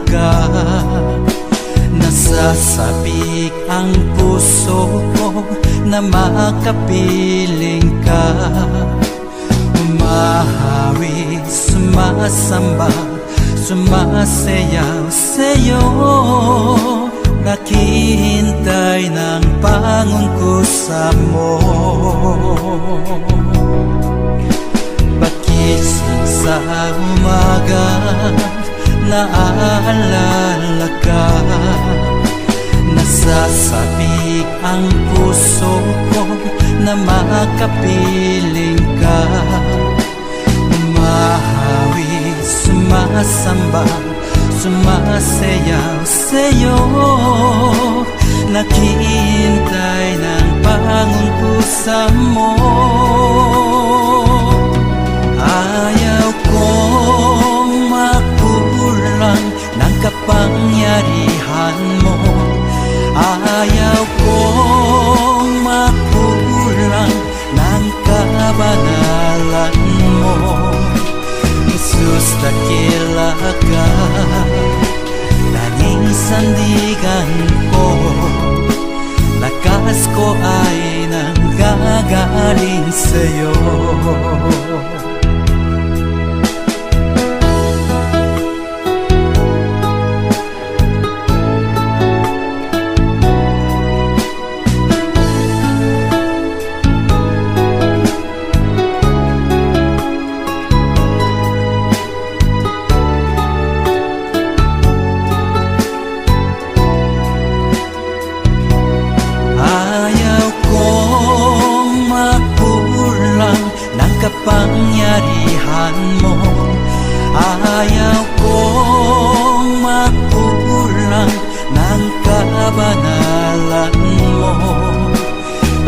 ka. Nasasabik ang puso ko na makapiling ka. Umahawi, sumasamba, sumasayaw sa'yo. Naghihintay ng pangungkusa mo. Pagising sa umaga, naaalala ka. Nasasabik ang puso ko na makapiling ka. Umahawi, sumasamba, sumasayaw sa'yo. Naghihintay ng pangungkusa mo. Ayaw kong makulang ng kapangyarihan mo. Ayaw kong makulang ng kabanalan mo. Jesus, dakila ka, tanging sandigan ko. Lakas ko ay nanggagaling sa'yo. Kapangyarihan mo. Ayaw kong makulang ng kabanalan mo.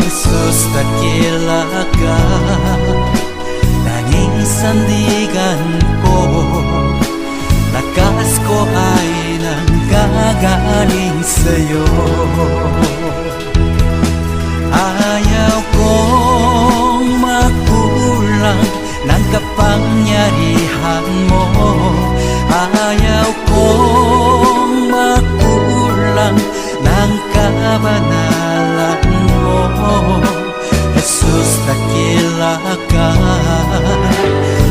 Jesus, dakila ka, tanging sandigan ko. Lakas ko ay nanggagaling sa'yo. Ayaw kong makulang ng kapangyarihan mo. Ayaw kong makulang ng kabanalan mo. Jesus, dakila ka,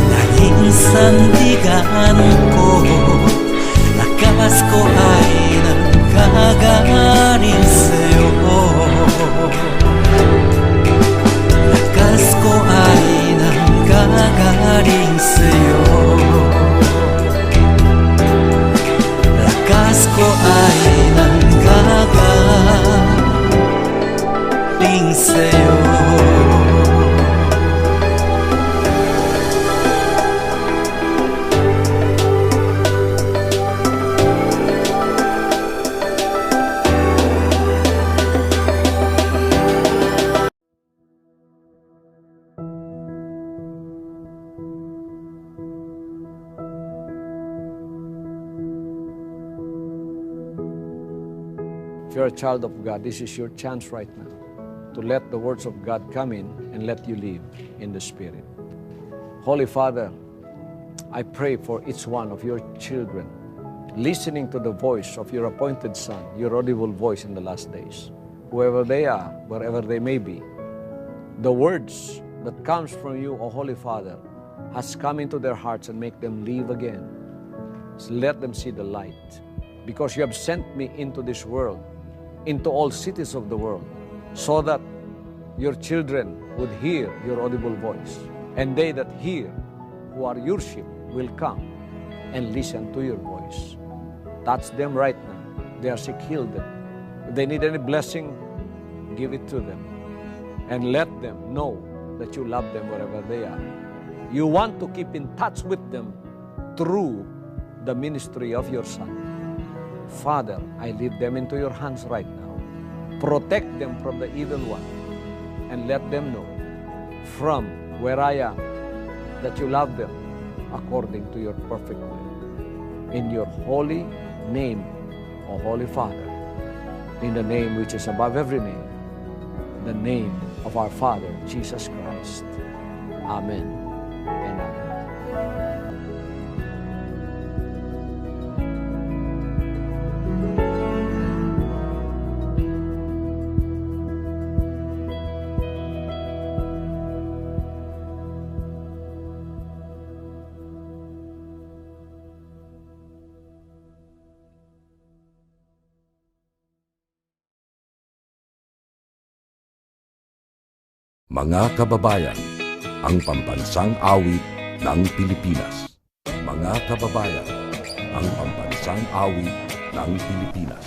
tanging sandigan ko. Lakas ko ay nanggagaling sa'yo. Lakas ko ay nanggagaling sa'yo. Lakas ko ay nanggagaling sa'yo. If you're a child of God, this is your chance right now to let the words of God come in and let you live in the Spirit. Holy Father, I pray for each one of your children listening to the voice of your appointed Son, your audible voice in the last days. Whoever they are, wherever they may be, the words that comes from you, O Holy Father, has come into their hearts and make them live again. So let them see the light, because you have sent me into this world, into all cities of the world, so that your children would hear your audible voice. And they that hear, who are your sheep, will come and listen to your voice. Touch them right now. They are sick, heal them. If they need any blessing, give it to them. And let them know that you love them wherever they are. You want to keep in touch with them through the ministry of your Son. Father, I leave them into your hands right now. Protect them from the evil one, and let them know from where I am that you love them according to your perfect will. In your holy name, O Holy Father, in the name which is above every name, the name of our Father, Jesus Christ. Amen and amen. Mga kababayan, ang pambansang awit ng Pilipinas. Mga kababayan, ang pambansang awit ng Pilipinas.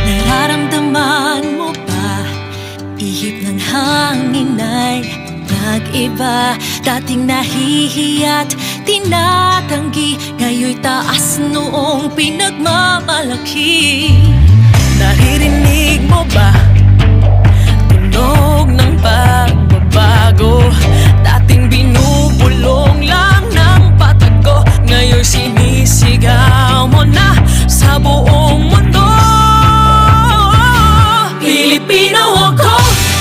Nararamdaman mo ba? Ihip ng hangin ay nag-iba. Dating nahihiya't tinatanggi, ngayon'y taas noong pinagmamalaki. Naririnig mo ba? Tunog ng pagbabago. Dating binubulong lang ng patago, ngayon'y sinisigaw mo na sa buong mundo. Pilipino ako,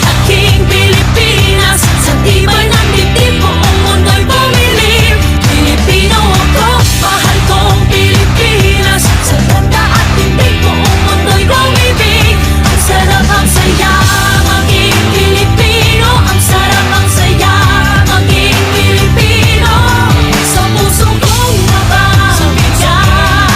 aking Pilipinas, sa tibay ng dibdib buong mundo'y bumilib. Pilipino ako, mahal kong Pilipinas, sa ganda at tindig buong mundo'y lumibig. Ang sarap, ang saya, maging Pilipino. Ang sarap, ang saya, maging Pilipino. Sa puso kong mababigyan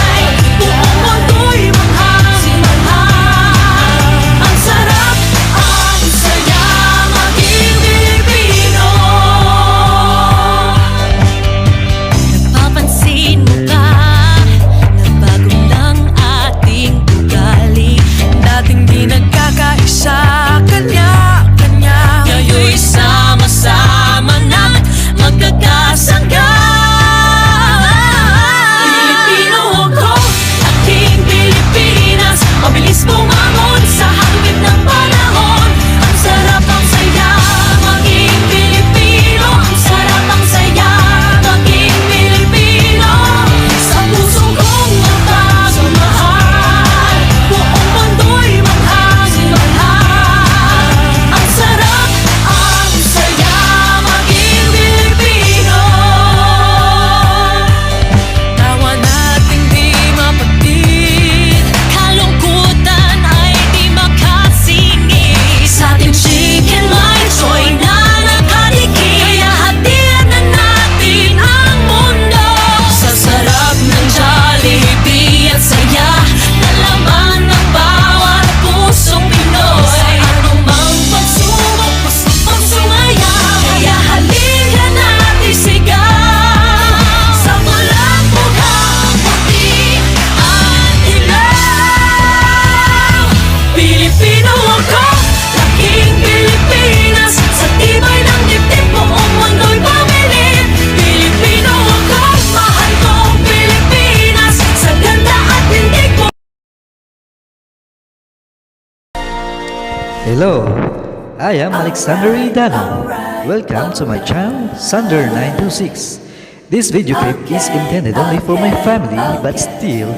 Hello, I am Sanderidano. Welcome to my channel, Sander926. This video clip is intended only for my family, but still,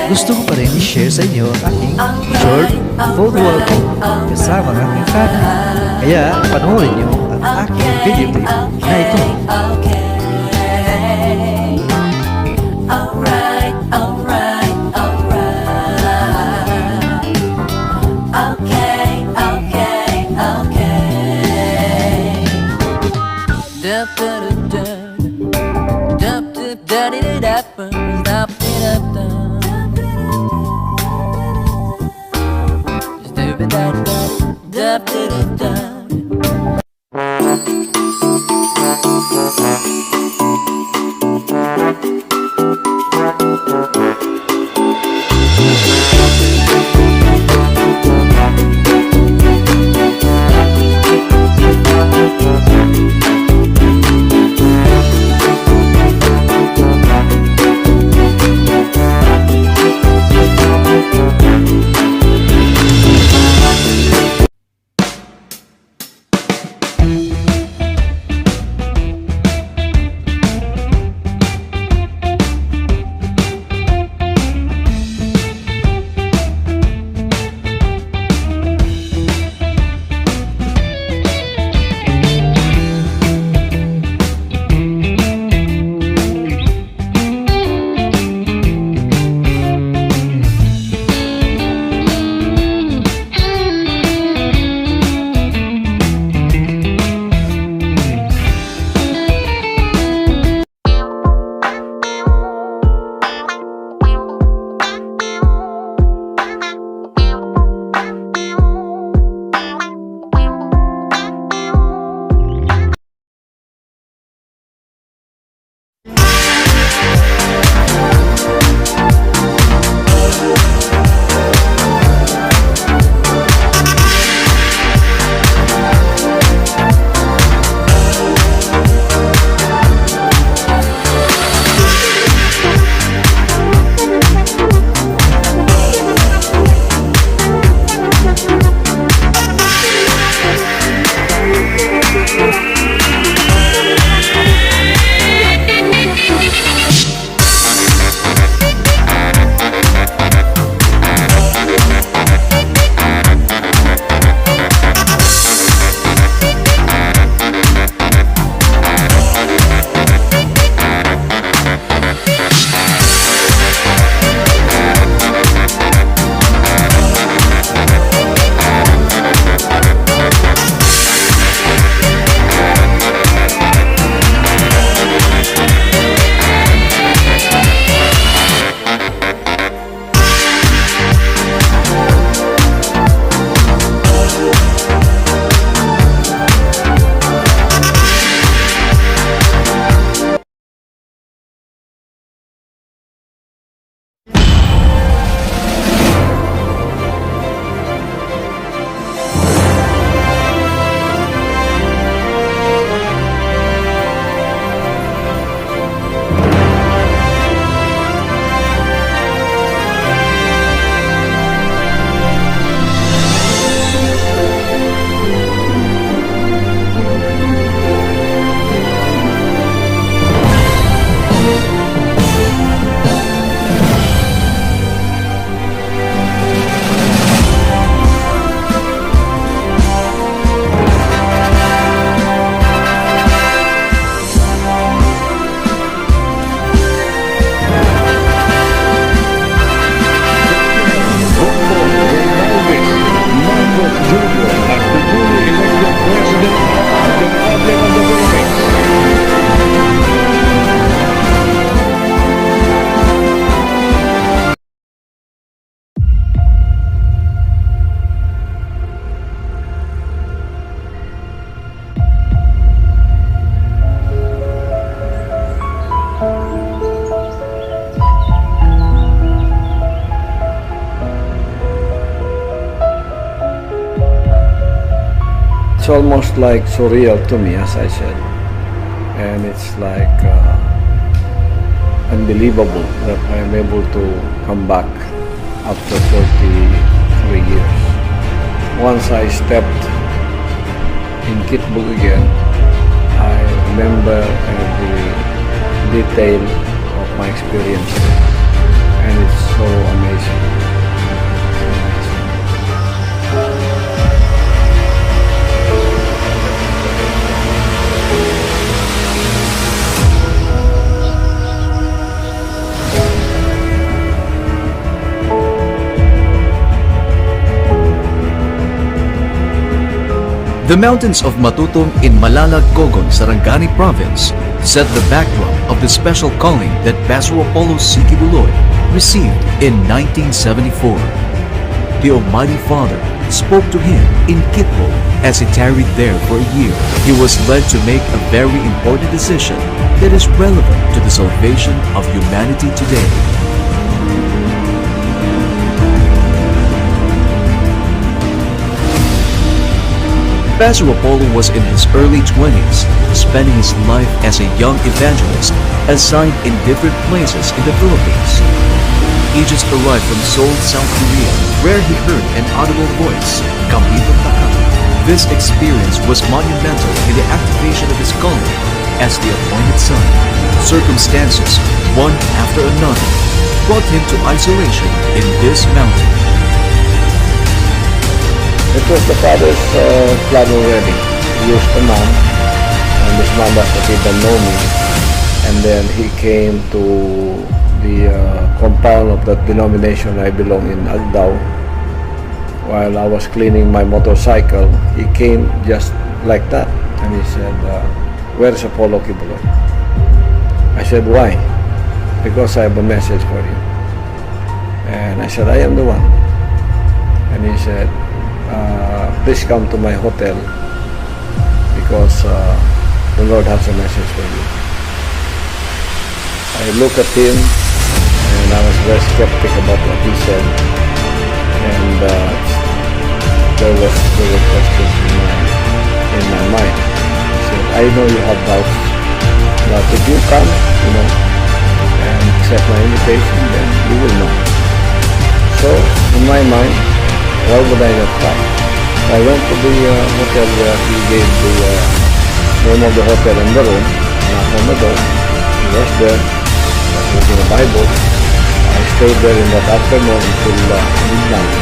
gusto ko pa rin i-share sa inyo ang aking short photo album kasama ng aking family. Kaya panoorin nyo ang aking video clip na ito. Alright, alright, alright. Okay, okay, okay. Dup dup dup dup dup dup dup dup dup dup dup dup. It's almost like surreal to me, as I said, and it's like unbelievable that I am able to come back after 43 years. once I stepped in Kitbug again, I remember every detail of my experience, and it's so amazing. The mountains of Matutong in Malalag, Cogon, Sarangani Province set the backdrop of the special calling that Pastor Apollo Sikibuloy received in 1974. The Almighty Father spoke to him in Kitbo as he tarried there for a year. He was led to make a very important decision that is relevant to the salvation of humanity today. Pastor Apollo was in his early 20s, spending his life as a young evangelist assigned in different places in the Philippines. He just arrived from Seoul, South Korea, where he heard an audible voice, "Kapitong Taka." This experience was monumental in the activation of his calling as the appointed son. Circumstances, one after another, brought him to isolation in this mountain. It was the father's plan already. He used the mom, and his mom didn't know me. And then he came to the compound of that denomination I belong in, Agdao. While I was cleaning my motorcycle, he came just like that. And he said, "Where's Apollo Kibuloy?" I said, "Why?" "Because I have a message for you." And I said, "I am the one." And he said, "Please come to my hotel because the Lord has a message for you." I looked at him and I was very skeptic about what he said, and there were questions in my mind. He said, "I know you have doubts, but if you come, and accept my invitation, then you will know." So in my mind, why would I not come? I went to the hotel where he gave the name of the hotel and the room, knocked on the door. He was there, reading the Bible. I stayed there in that afternoon until midnight.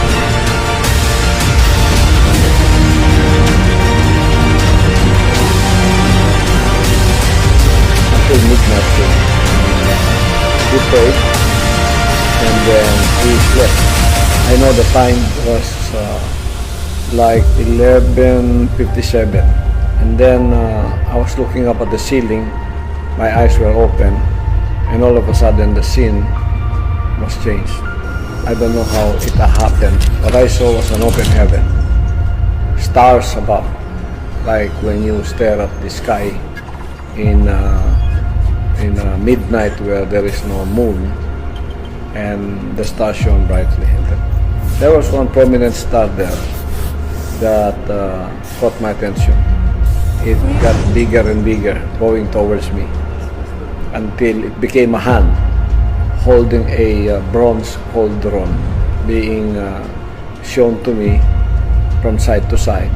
Until midnight, he prayed, and then he slept. I know the time was like 11:57, and then I was looking up at the ceiling. My eyes were open, and all of a sudden the scene was changed. I don't know how it happened. What I saw was an open heaven, stars above, like when you stare at the sky in midnight where there is no moon and the stars shone brightly. There was one prominent star there that caught my attention. It got bigger and bigger, going towards me, until it became a hand holding a bronze cauldron being shown to me from side to side.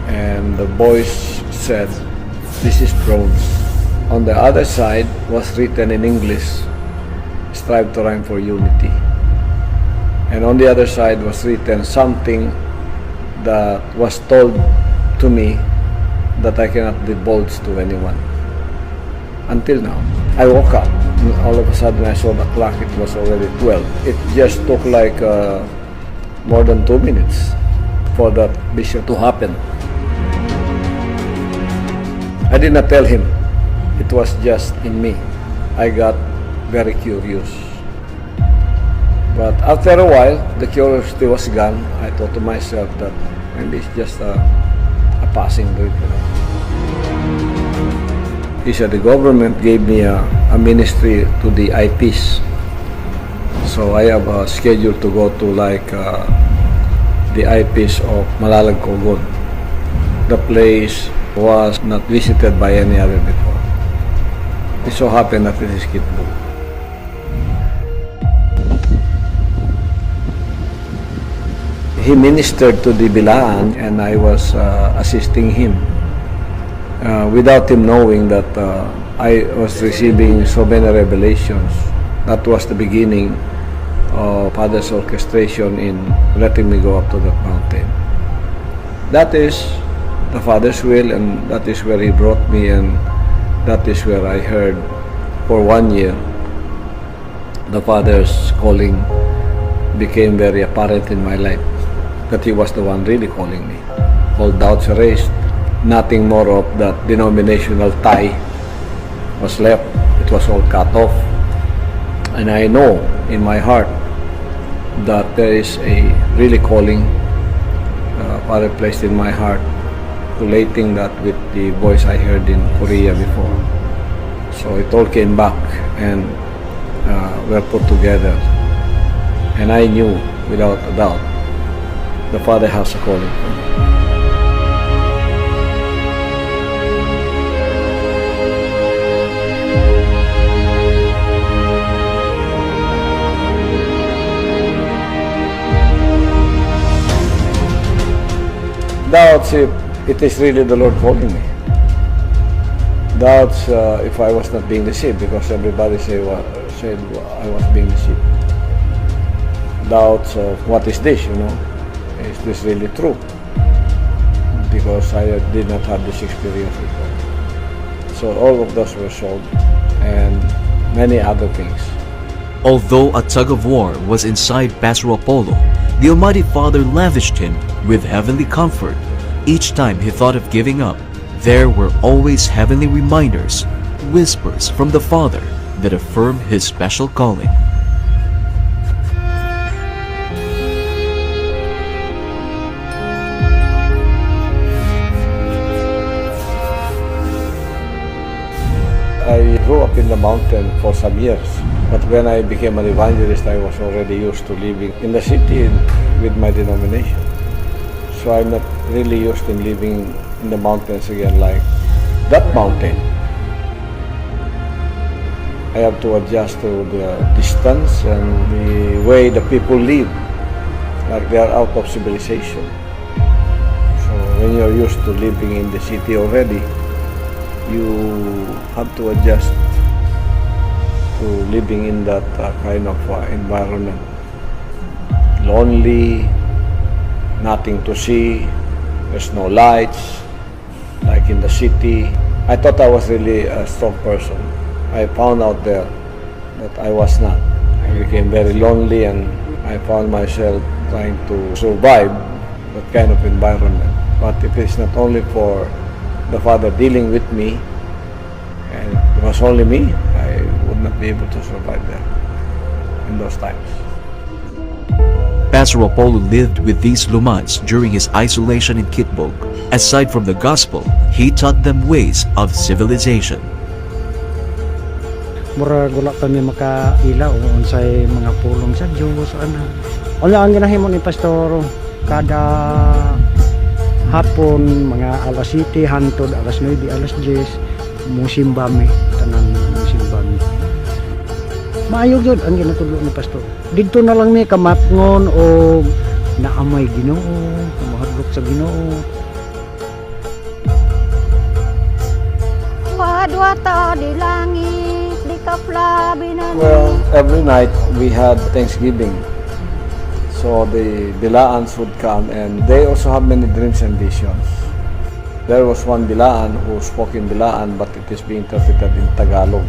And the voice said, "This is bronze." On the other side was written in English, "Strive to rhyme for unity." And on the other side was written something that was told to me that I cannot divulge to anyone. Until now. I woke up, and all of a sudden I saw the clock, it was already 12. It just took like more than 2 minutes for that vision to happen. I did not tell him. It was just in me. I got very curious. But after a while, the curiosity was gone. I thought to myself that maybe it's just a passing break. He said the government gave me a ministry to the IPs. So I have a schedule to go to like the IPs of Malalag, Cogon. The place was not visited by any other before. It so happened that it is Kitbug. he ministered to the Bilaan and I was assisting him without him knowing that I was receiving so many revelations. That was the beginning of Father's orchestration in letting me go up to that mountain. That is the Father's will, and that is where He brought me, and that is where I heard for 1 year the Father's calling became very apparent in my life, that He was the one really calling me. All doubts erased, nothing more of that denominational tie was left. It was all cut off. And I know in my heart that there is a really calling Father placed in my heart, relating that with the voice I heard in Korea before. So it all came back and were put together. And I knew without a doubt the Father has a calling for me. Doubts if it is really the Lord calling me. Doubts if I was not being deceived, because everybody said I was being deceived. Doubts of what is this, is this really true? Because I did not have this experience before. So all of those were solved, and many other things. Although a tug of war was inside Pastor Apollo, the Almighty Father lavished him with heavenly comfort. Each time he thought of giving up, there were always heavenly reminders, whispers from the Father that affirm his special calling. I grew up in the mountain for some years, but when I became an evangelist, I was already used to living in the city with my denomination. So I'm not really used in living in the mountains again, like that mountain. I have to adjust to the distance and the way the people live, like they are out of civilization. So when you're used to living in the city already, you have to adjust to living in that kind of environment. Lonely, nothing to see, there's no lights, like in the city. I thought I was really a strong person. I found out there that I was not. I became very lonely, and I found myself trying to survive that kind of environment. But if it's not only for the Father dealing with me, and it was only me, I would not be able to survive there in those times. Pastor Apollo lived with these Lumans during his isolation in Kitbog. Aside from the gospel, he taught them ways of civilization. Murag wala pa mi makailaw unsay mga pulong sa Dios ana. Wala ang ginahimo ni pastor kada hapon mga alas 7 hangtod alas 9 alas 10 musimba mi tanan musimba mi. Maayo gyud ang ginatudlo ni pastor. Didto na lang mi kamatngon o naamay Ginoo, mahadlok sa Ginoo. Wadwa ta di langit di kaplabi na. Well, every night we had Thanksgiving. So the Bilaans would come, and they also have many dreams and visions. There was one Bilaan who spoke in Bilaan, but it is being interpreted in Tagalog.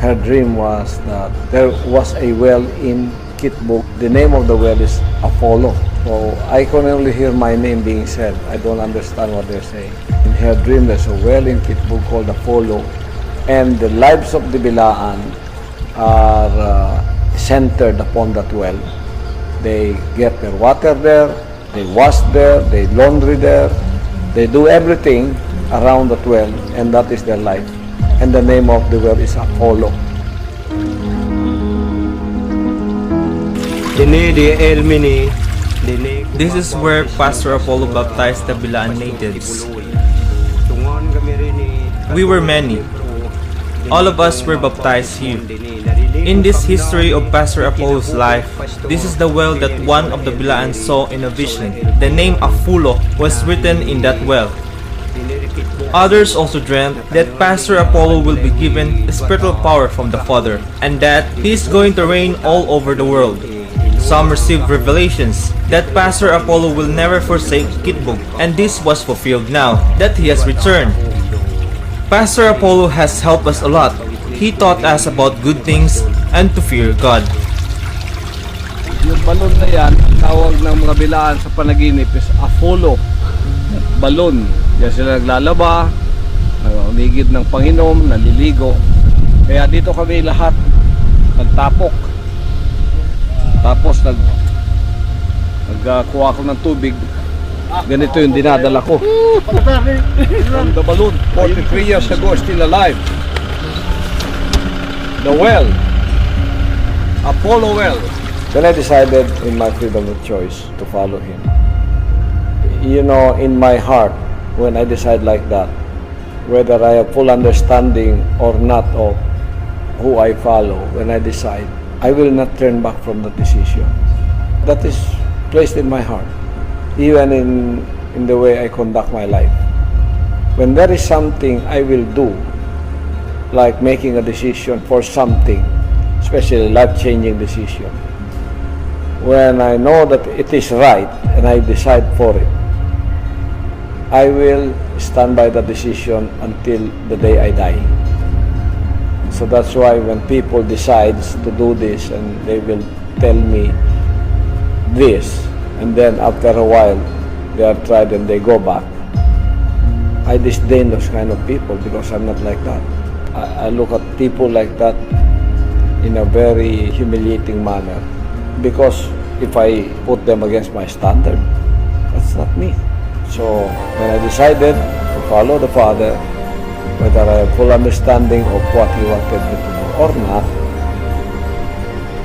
Her dream was that there was a well in Kitbog. The name of the well is Apollo. So I can only hear my name being said. I don't understand what they're saying. In her dream, there's a well in Kitbog called Apollo, and the lives of the Bilaan are centered upon that well. They get their water there, they wash there, they laundry there, they do everything around that well, and that is their life. And the name of the well is Apollo. This is where Pastor Apollo baptized the Bilaan natives. We were many. All of us were baptized here. In this history of Pastor Apollo's life, this is the well that one of the Bilaans saw in a vision. The name Apollo was written in that well. Others also dreamt that Pastor Apollo will be given spiritual power from the Father, and that he is going to reign all over the world. Some received revelations that Pastor Apollo will never forsake Kitbog, and this was fulfilled now that he has returned. Pastor Apollo has helped us a lot. He taught us about good things and to fear God. Yung balon na yan, tawag ng mga Bilaan sa panaginip is Apollo. Balon. Yan sila naglalaba, umigid ng Panginom, naliligo. Kaya dito kami lahat nagtapok. Tapos nagkuha ko ng tubig. Ganito yung dinadala ko. From the balloon, 43 years ago, still alive. The well, Apollo well. Then I decided in my freedom of choice to follow him. You know, in my heart, when I decide like that, whether I have full understanding or not of who I follow, when I decide, I will not turn back from the decision. That is placed in my heart, even in the way I conduct my life. When there is something I will do, like making a decision for something, especially life-changing decision, when I know that it is right and I decide for it, I will stand by the decision until the day I die. So that's why when people decide to do this and they will tell me this, and then after a while they are tried and they go back, I disdain those kind of people because I'm not like that. I look at people like that in a very humiliating manner, because if I put them against my standard, that's not me. So when I decided to follow the Father, whether I have full understanding of what He wanted me to do or not,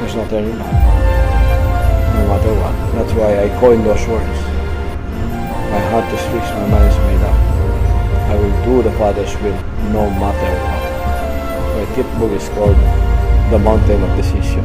there's no turning back, no matter what. That's why I coined those words. My heart is fixed, my mind is made up. I will do the Father's will no matter what. My book is called The Mountain of Decision.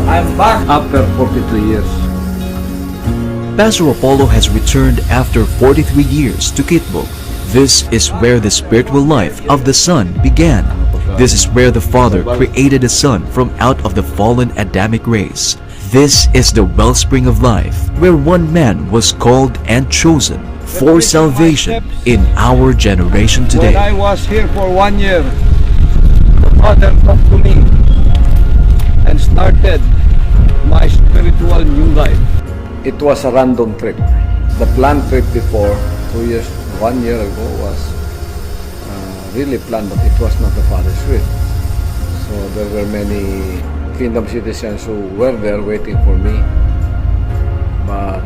I'm back after 43 years. Pastor Apollo has returned after 43 years to Kitbog. This is where the spiritual life of the Son began. This is where the Father created the Son from out of the fallen Adamic race. This is the wellspring of life, where one man was called and chosen for salvation in our generation today. When I was here for 1 year, the Father talked to me and started my spiritual new life. It was a random trip. The planned trip before, 1 year ago, was really planned, but it was not the Father's will. So there were many kingdom citizens who were there waiting for me, but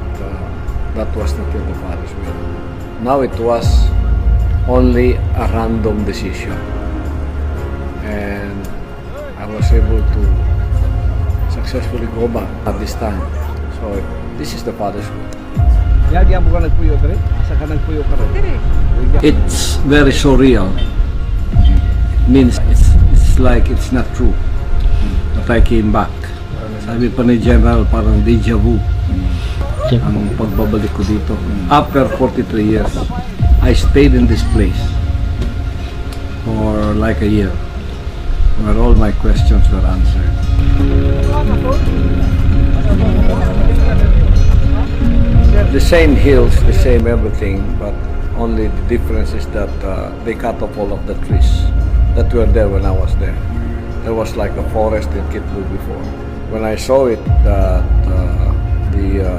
that was not yet the Father's will. Now it was only a random decision, and I was able to successfully go back at this time. So this is the Father's will. It's very surreal. Means it's like it's not true that I came back. Sabi pa ni General, parang deja vu ang pagbabalik ko dito. After 43 years, I stayed in this place for like a year, where all my questions were answered. The same hills, the same everything, but only the difference is that they cut off all of the trees that were there when I was there. There was like a forest in Kitbog before. When I saw it, that the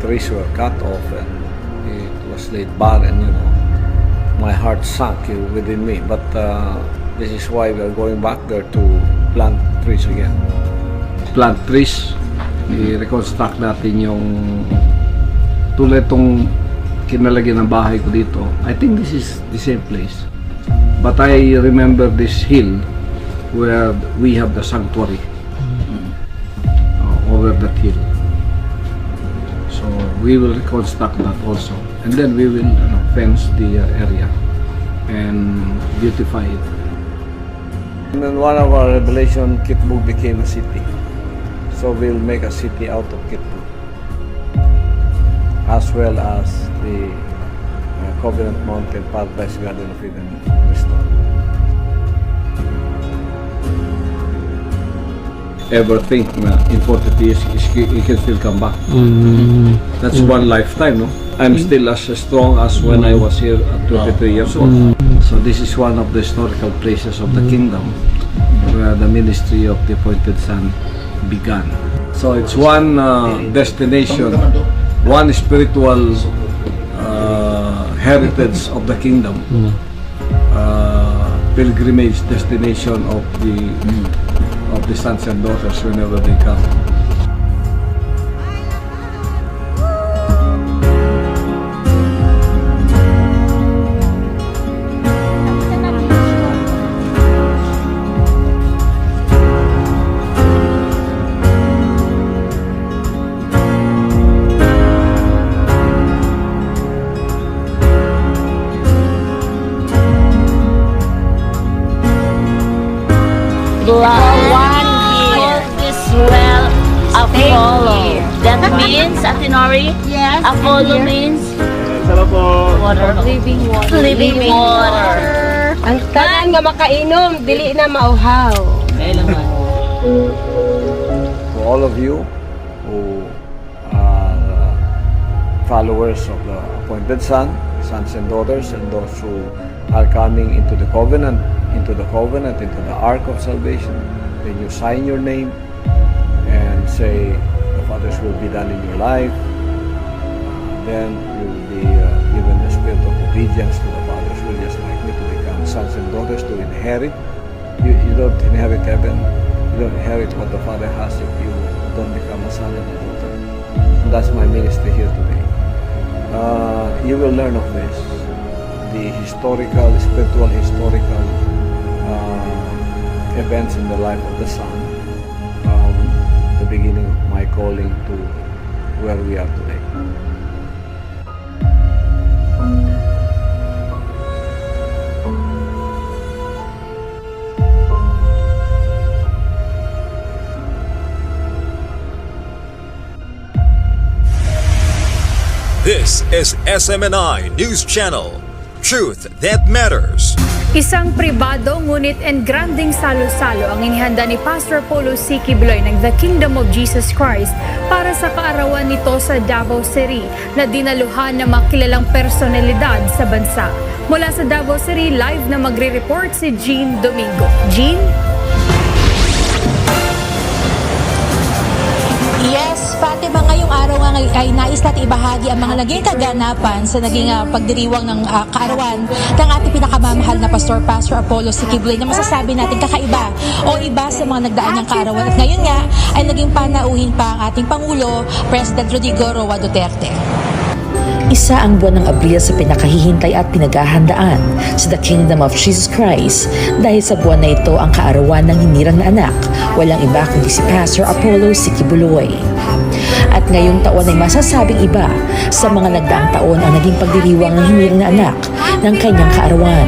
trees were cut off and it was laid barren, you know, my heart sank within me. But this is why we are going back there to plant trees again. Plant trees, i-reconstruct natin yung tulad itong kinalagyan ng bahay ko dito. I think this is the same place. But I remember this hill where we have the sanctuary over that hill. So we will reconstruct that also, and then we will fence the area and beautify it. And then one of our revelation, Kitbug became a city. So we'll make a city out of Kitbug, as well as the Covenant Mountain Paradise Garden of Eden restored. Ever think na in 40 years he can still come back? That's one lifetime, no? I'm still as strong as when I was here at 23 years old. So this is one of the historical places of the kingdom where the ministry of the appointed son began. So it's one destination, one spiritual heritage of the kingdom, pilgrimage destination of the sons and daughters whenever they come. That means, Atinori? Yes. Apollo means? Water. Living water. Living water. Ang tanan nga makainom, dili na mauhaw. For all of you who are followers of the appointed son, sons and daughters, and those who are coming into the covenant, into the ark of salvation, then you sign your name and say, the Father's will be done in your life. Then you will be given the spirit of obedience to the Father's will, just like me, to become sons and daughters, to inherit. You don't inherit heaven. You don't inherit what the Father has if you don't become a son and a daughter. And that's my ministry here today. You will learn of this, the spiritual historical events in the life of the Son, from the beginning of my calling to where we are today. This is SMNI News Channel, Truth That Matters. Isang pribado ngunit engranding salo-salo ang inihanda ni Pastor Apollo C. Kibuloy ng The Kingdom of Jesus Christ para sa kaarawan nito sa Davao City na dinaluhan ng mga kilalang personalidad sa bansa. Mula sa Davao City, live na magre-report si Jean Domingo. Jean? Yes, Fatima, ngayong araw nga ay nais natin ibahagi ang mga naging kaganapan sa naging pagdiriwang ng kaarawan ng ating pinakamamahal na Pastor Apollo C. Kibuloy na masasabi natin kakaiba o iba sa mga nagdaan ng kaarawan. At ngayon nga ay naging panauhin pa ang ating Pangulo, President Rodrigo Roa Duterte. Isa ang buwan ng Abril sa pinakahihintay at pinaghahandaan sa The Kingdom of Jesus Christ dahil sa buwan na ito ang kaarawan ng hinirang na anak, walang iba kundi si Pastor Apollo C. Kibuloy. At ngayong taon ay masasabing iba sa mga nagdaang taon ang naging pagdiriwang ng hinirang na anak ng kanyang kaarawan.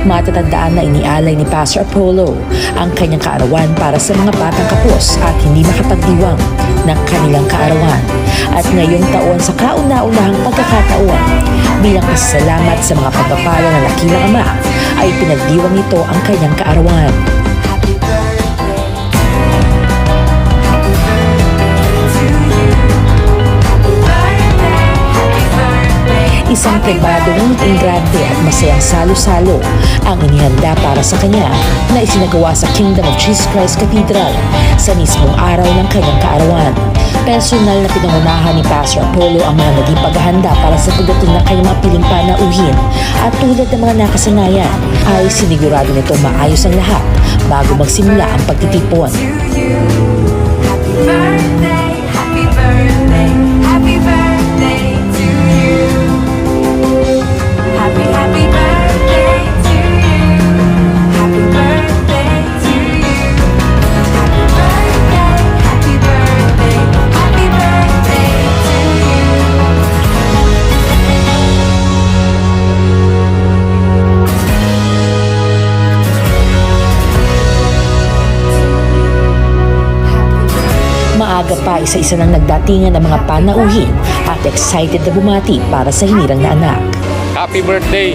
Matatandaan na inialay ni Pastor Apollo ang kanyang kaarawan para sa mga batang kapos at hindi makapagdiwang ng kanilang kaarawan. At ngayong taon sa kauna-unahang pagkakataon, bilang pasasalamat sa mga pagpapala ng dakilang Ama, ay pinagdiwang nito ang kanyang kaarawan. Isang pribado ng ingrate at masayang salo-salo ang inihanda para sa kanya na isinagawa sa Kingdom of Jesus Christ Cathedral sa mismong araw ng kanyang kaarawan. Personal na pinangunahan ni Pastor Apollo ang mga naging paghahanda para sa pagdating ng kanyang mga piling panauhin at tulad ng mga nakasanayan ay sinigurado nitong maayos ang lahat bago magsimula ang pagtitipon. Happy birthday, happy birthday, happy birthday to you. Maaga pa, isa-isa nang nagdatingan ang mga panauhin at excited na bumati para sa hinirang na anak. Happy birthday,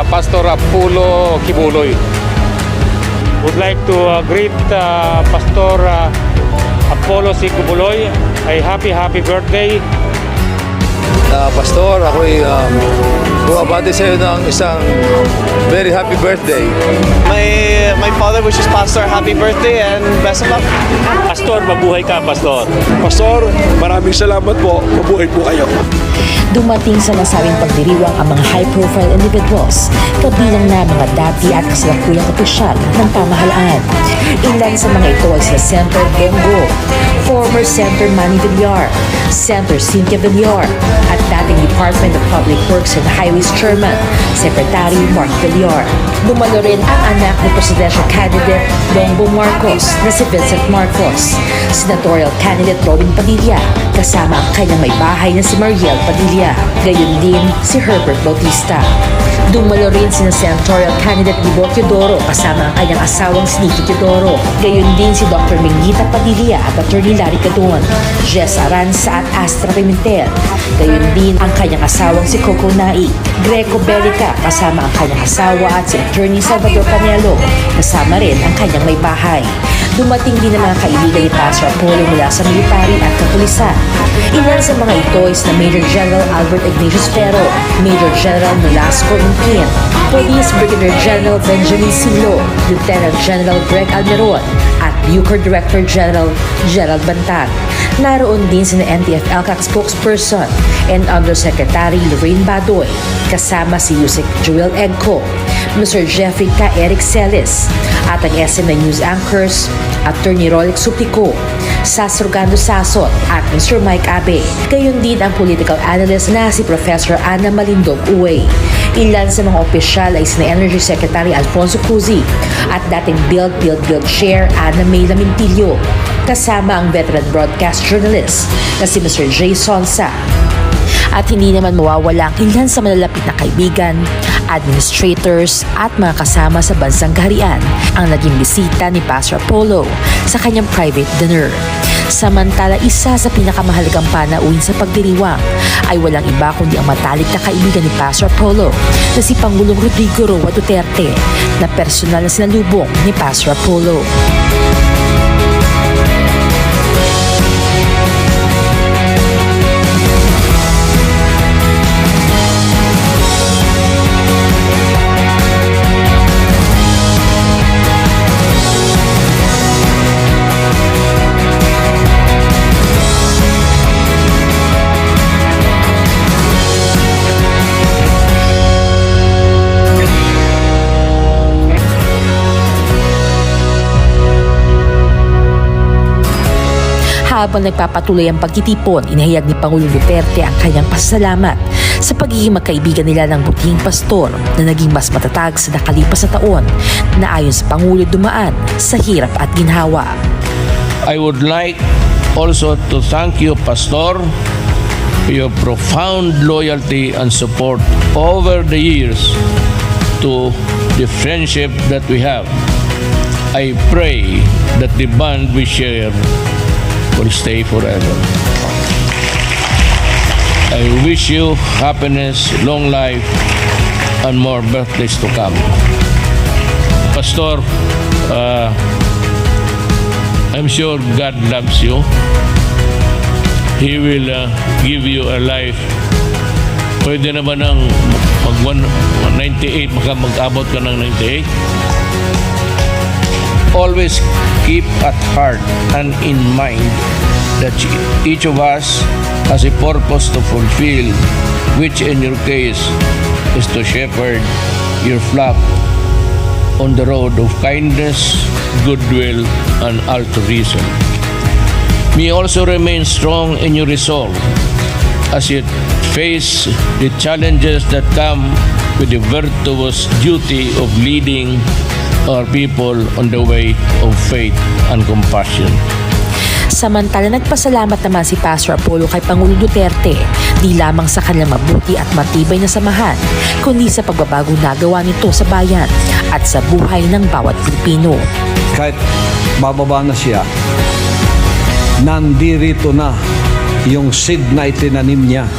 Pastor Apollo Kibuloy. Would like to greet Pastor Apollo Kibuloy ay happy birthday. Pastor, ako'y bumabati sa iyo ng isang very happy birthday. My father wishes Pastor happy birthday and best of luck. Pastor, mabuhay ka, Pastor. Pastor, maraming salamat po. Mabuhay po kayo. Dumating sa nasabing pagdiriwang ang mga high-profile individuals, kabilang na mga dati at kasalukuyang opisyal ng pamahalaan. Ilan sa mga ito ay sila Senator Bongo, former Senator Manny Villar, Senator Cynthia Villar, at dating Department of Public Works and Highways Chairman, Secretary Mark Villar. Dumalo rin ang anak ni Presidential Candidate Bongbong Marcos na si Vincent Marcos, Senatorial Candidate Robin Padilla, kasama ang kanyang may bahay na si Mariel Padilla, gayon din si Herbert Bautista. Dumalo rin si Senatorial Candidate Libo Teodoro kasama ang kanyang asawang si Nikki Teodoro, gayon din si Dr. Mingita Padilla at Atty. Larry Cadon, Jess Aranza at Astra Pimentel, gayon din ang kanyang asawang si Coco Naik, Greco Belica kasama ang kanyang asawa at si Atty. Salvador Canelo, kasama rin ang kanyang may bahay. Dumating din ang mga kaibigan ni Pastor Apollo mula sa military at kapulisan. Ilan sa mga ito is na Major General Albert Ignatius Pero, Major General Nolasco Impin, Police Brigadier General Benjamin Silo, Lieutenant General Greg Almeron, at Bucor Director General Gerald Bantan. Naroon din si NTF-ELCAC spokesperson and Undersecretary Lorraine Badoy, kasama si Yusek Joel Egco, Mr. Jeffrey K. Eric Celis, at ang SMN News Anchors, Attorney Rolex Suplico, Sasrogando Sasot, at Mr. Mike Abe. Gayon din ang political analyst na si Professor Ana Malindog Uway. Ilan sa mga opisyal ay sina Energy Secretary Alfonso Cusi at dating Build Chair Ana May Lamintillo, kasama ang veteran broadcast journalist na si Mr. Jay Sonsa. At hindi naman mawawala ang ilan sa malalapit na kaibigan, administrators at mga kasama sa bansang kaharian ang naging bisita ni Pastor Apollo sa kanyang private dinner. Samantala, isa sa pinakamahalagang panauhin sa pagdiriwang ay walang iba kundi ang matalik na kaibigan ni Pastor Apollo na si Pangulong Rodrigo Roa Duterte na personal na sinalubong ni Pastor Apollo. Habang nagpapatuloy ang pagtitipon, inihayag ni Pangulong Duterte ang kanyang pasasalamat sa pagiging magkaibigan nila ng butihing pastor na naging mas matatag sa nakalipas na taon na ayon sa Pangulo dumaan sa hirap at ginhawa. I would like also to thank you, Pastor, for your profound loyalty and support over the years to the friendship that we have. I pray that the bond we share will stay forever. I wish you happiness, long life, and more birthdays to come. Pastor, I'm sure God loves you. He will give you a life. Pwede naman ng mag-98, mag-abot ka ng 98. Always keep at heart and in mind that each of us has a purpose to fulfill, which in your case is to shepherd your flock on the road of kindness, goodwill, and altruism. May also remain strong in your resolve as you face the challenges that come with the virtuous duty of leading our people on the way of faith and compassion. Samantala, nagpasalamat naman si Pastor Apollo kay Pangulong Duterte, di lamang sa kanilang mabuti at matibay na samahan, kundi sa pagbabagong nagawa nito sa bayan at sa buhay ng bawat Pilipino. Kahit bababa na siya, nandirito na yung seed na itinanim niya.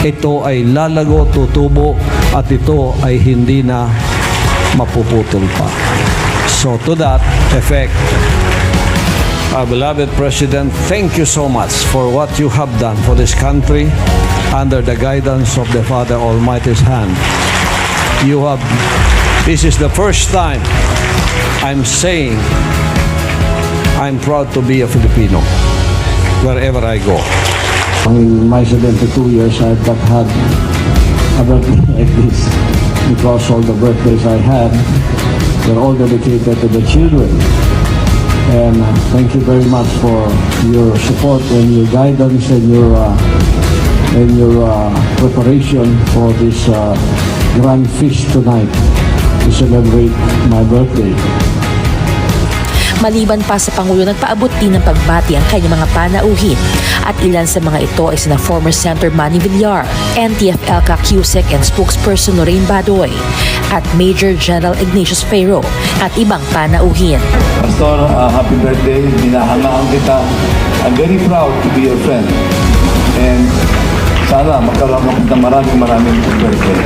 Ito ay lalago, tutubo, at ito ay hindi na mapuputol pa. So to that effect, our beloved President, thank you so much for what you have done for this country under the guidance of the Father Almighty's hand. This is the first time I'm saying I'm proud to be a Filipino wherever I go. In my 72 years, I've not had a birthday like this because all the birthdays I had were all dedicated to the children. And thank you very much for your support and your guidance and your preparation for this grand feast tonight to celebrate my birthday. Maliban pa sa Pangulo, nagpaabot din ng pagbati ang kanyang mga panauhin at ilan sa mga ito ay sina former Senator Manny Villar, NTF Cusec and spokesperson Lorraine Badoy at Major General Ignatius Ferro at ibang panauhin. Pastor, happy birthday. Binahangaan kita. I'm very proud to be your friend. And sana magkaroon ng maraming birthday.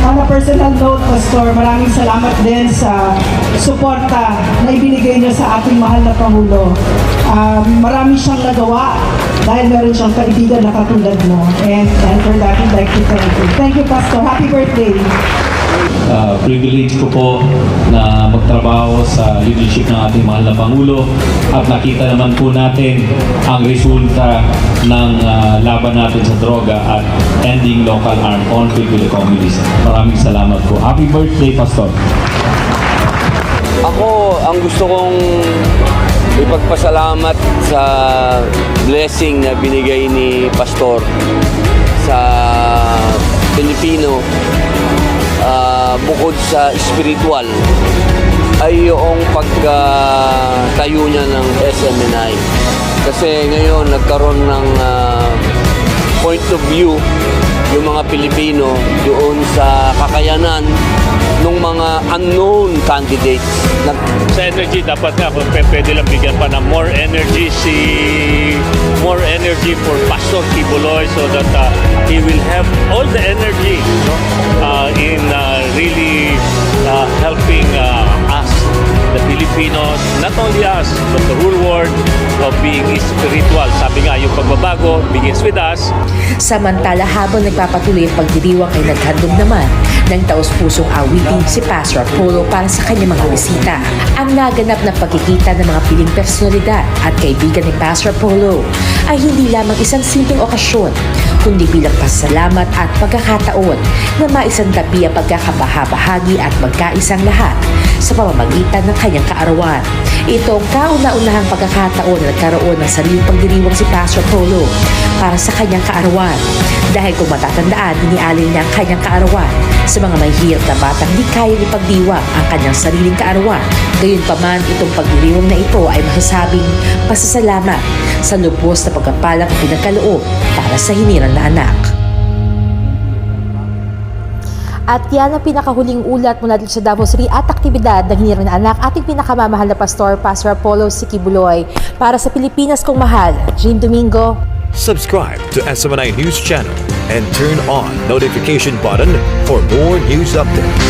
On a personal note, Pastor, maraming salamat din sa suporta na ibinigay niyo sa ating mahal na Pangulo. Marami siyang nagawa dahil meron siyang kaibigan na katulad mo. And for that, I'd like to thank you. Thank you, Pastor. Happy birthday. Privilege ko po na magtrabaho sa leadership ng ating mahal na Pangulo at nakita naman po natin ang resulta ng laban natin sa droga at ending local armed conflict with the communists. Maraming salamat po. Happy birthday, Pastor! Ako, ang gusto kong ipagpasalamat sa blessing na binigay ni Pastor sa Pilipino. Bukod sa spiritual ay yung pagtayo niya ng SMNI. Kasi ngayon nagkaroon ng point of view yung mga Pilipino doon sa kakayanan ng mga unknown candidates. Sa energy, dapat nga pwede lang bigyan pa ng more energy for Pastor Kibuloy so that he will have all the energy in really helping us, the Filipinos, not only us, but the whole world of being spiritual. Sabi nga, yung pagbabago begins with us. Samantala, habang nagpapatuloy ang pagdiriwang ay naghandog naman ng taos-pusong awitin si Pastor Apollo para sa kanyang mga bisita. Ang naganap na pagkikita ng mga piling personalidad at kaibigan ni Pastor Apollo ay hindi lamang isang simpleng okasyon, kundi bilang pasalamat at pagkakataon na maisantabi ang pagkakabahabahagi at magkaisang lahat sa pamamagitan ng kanyang kaarawan. Ito ang kauna-unahang pagkakataon na nagkaroon ng sariling pagdiriwang si Pastor Apollo para sa kanyang kaarawan. Dahil kung matatandaan, inialay niya ang kanyang kaarawan sa mga may hirap na batang di kaya ipagdiwang ang kanyang sariling kaarawan. Gayunpaman, itong pagdiriwang na ito ay masasabing pasasalamat sa lubos na pagkapalang pinagkaloob para sa hinirang na anak. At yan ang pinakahuling ulat mula dito sa Davao City at aktibidad ng hinirang na anak ating pinakamamahal na pastor, Pastor Apollo Sikibuloy. Para sa Pilipinas kong mahal, Jean Domingo. Subscribe to SMNI News Channel and turn on notification button for more news updates.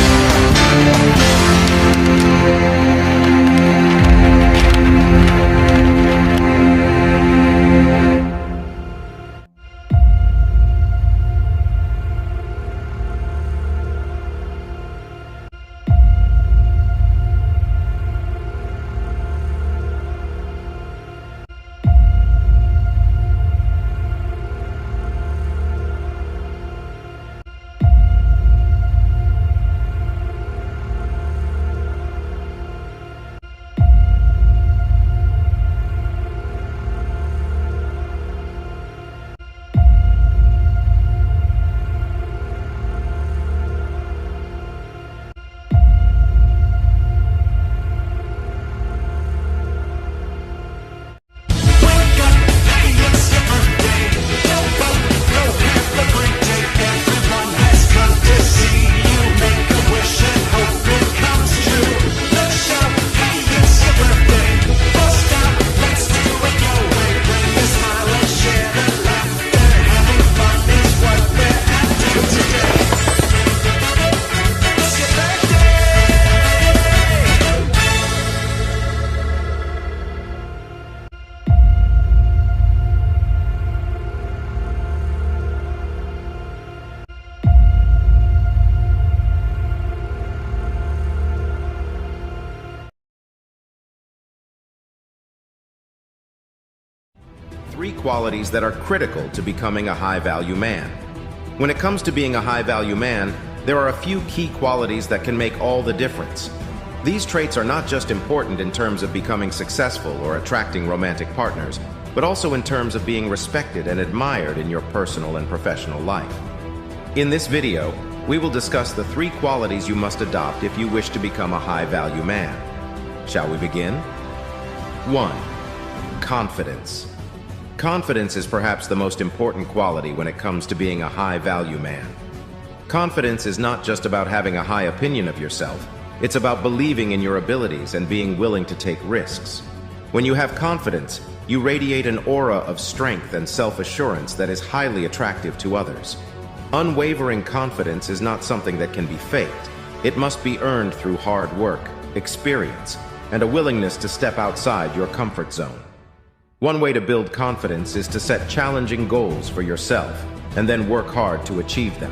three qualities that are critical to becoming a high-value man. When it comes to being a high-value man, there are a few key qualities that can make all the difference. These traits are not just important in terms of becoming successful or attracting romantic partners, but also in terms of being respected and admired in your personal and professional life. In this video, we will discuss the three qualities you must adopt if you wish to become a high-value man. Shall we begin? 1. Confidence. Confidence is perhaps the most important quality when it comes to being a high-value man. Confidence is not just about having a high opinion of yourself. It's about believing in your abilities and being willing to take risks. When you have confidence, you radiate an aura of strength and self-assurance that is highly attractive to others. Unwavering confidence is not something that can be faked. It must be earned through hard work, experience, and a willingness to step outside your comfort zone. One way to build confidence is to set challenging goals for yourself and then work hard to achieve them.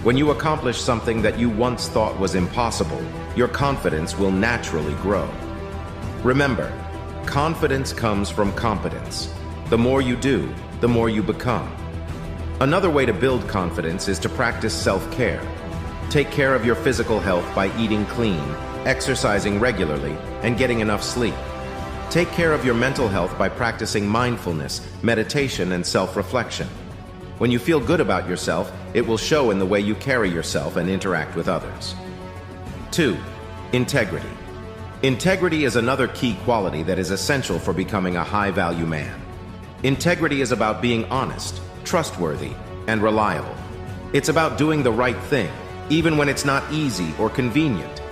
When you accomplish something that you once thought was impossible, your confidence will naturally grow. Remember, confidence comes from competence. The more you do, the more you become. Another way to build confidence is to practice self-care. Take care of your physical health by eating clean, exercising regularly, and getting enough sleep. Take care of your mental health by practicing mindfulness, meditation, and self-reflection. When you feel good about yourself, it will show in the way you carry yourself and interact with others. 2. Integrity. Integrity is another key quality that is essential for becoming a high-value man. Integrity is about being honest, trustworthy, and reliable. It's about doing the right thing, even when it's not easy or convenient.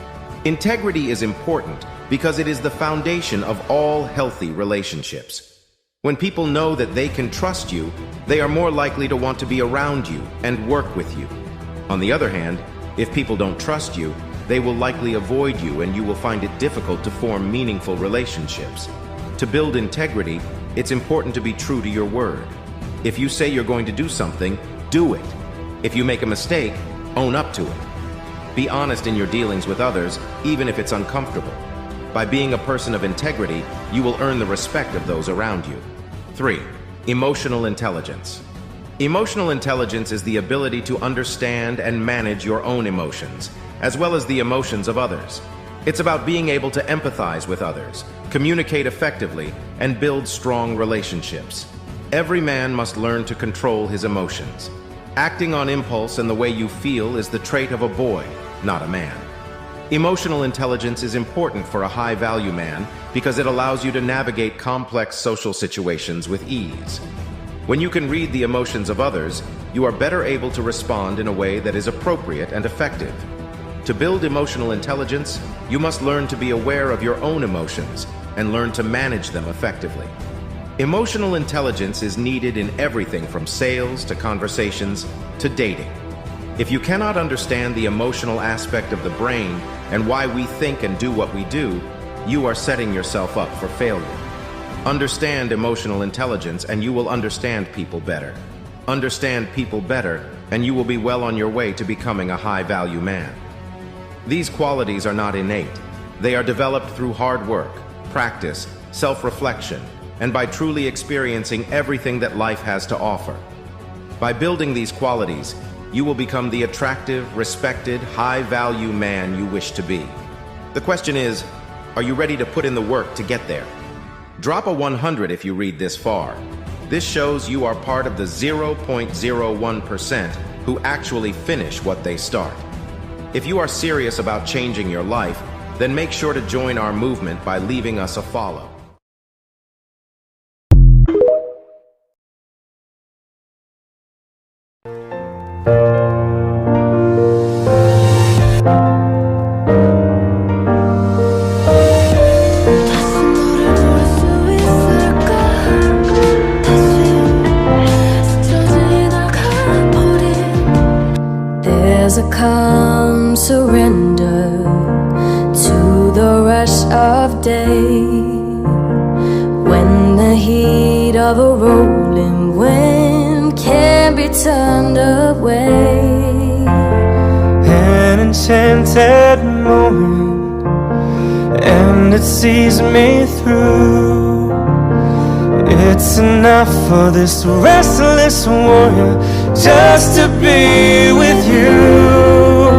Integrity is important because it is the foundation of all healthy relationships. When people know that they can trust you, they are more likely to want to be around you and work with you. On the other hand, if people don't trust you, they will likely avoid you and you will find it difficult to form meaningful relationships. To build integrity, it's important to be true to your word. If you say you're going to do something, do it. If you make a mistake, own up to it. Be honest in your dealings with others, even if it's uncomfortable. By being a person of integrity, you will earn the respect of those around you. 3. Emotional intelligence. Emotional intelligence is the ability to understand and manage your own emotions, as well as the emotions of others. It's about being able to empathize with others, communicate effectively, and build strong relationships. Every man must learn to control his emotions. Acting on impulse and the way you feel is the trait of a boy, not a man. Emotional intelligence is important for a high-value man because it allows you to navigate complex social situations with ease. When you can read the emotions of others, you are better able to respond in a way that is appropriate and effective. To build emotional intelligence, you must learn to be aware of your own emotions and learn to manage them effectively. Emotional intelligence is needed in everything from sales to conversations to dating. If you cannot understand the emotional aspect of the brain and why we think and do what we do, you are setting yourself up for failure. Understand emotional intelligence and you will understand people better. Understand people better and you will be well on your way to becoming a high-value man. These qualities are not innate. They are developed through hard work, practice, self-reflection, and by truly experiencing everything that life has to offer. By building these qualities, you will become the attractive, respected, high-value man you wish to be. The question is, are you ready to put in the work to get there? Drop a 100 if you read this far. This shows you are part of the 0.01% who actually finish what they start. If you are serious about changing your life, then make sure to join our movement by leaving us a follow. There's a calm surrender to the rush of day, when the heat of a rolling wind can be turned away. An enchanted moment, and it sees me through. It's enough for this restless warrior just to be with you.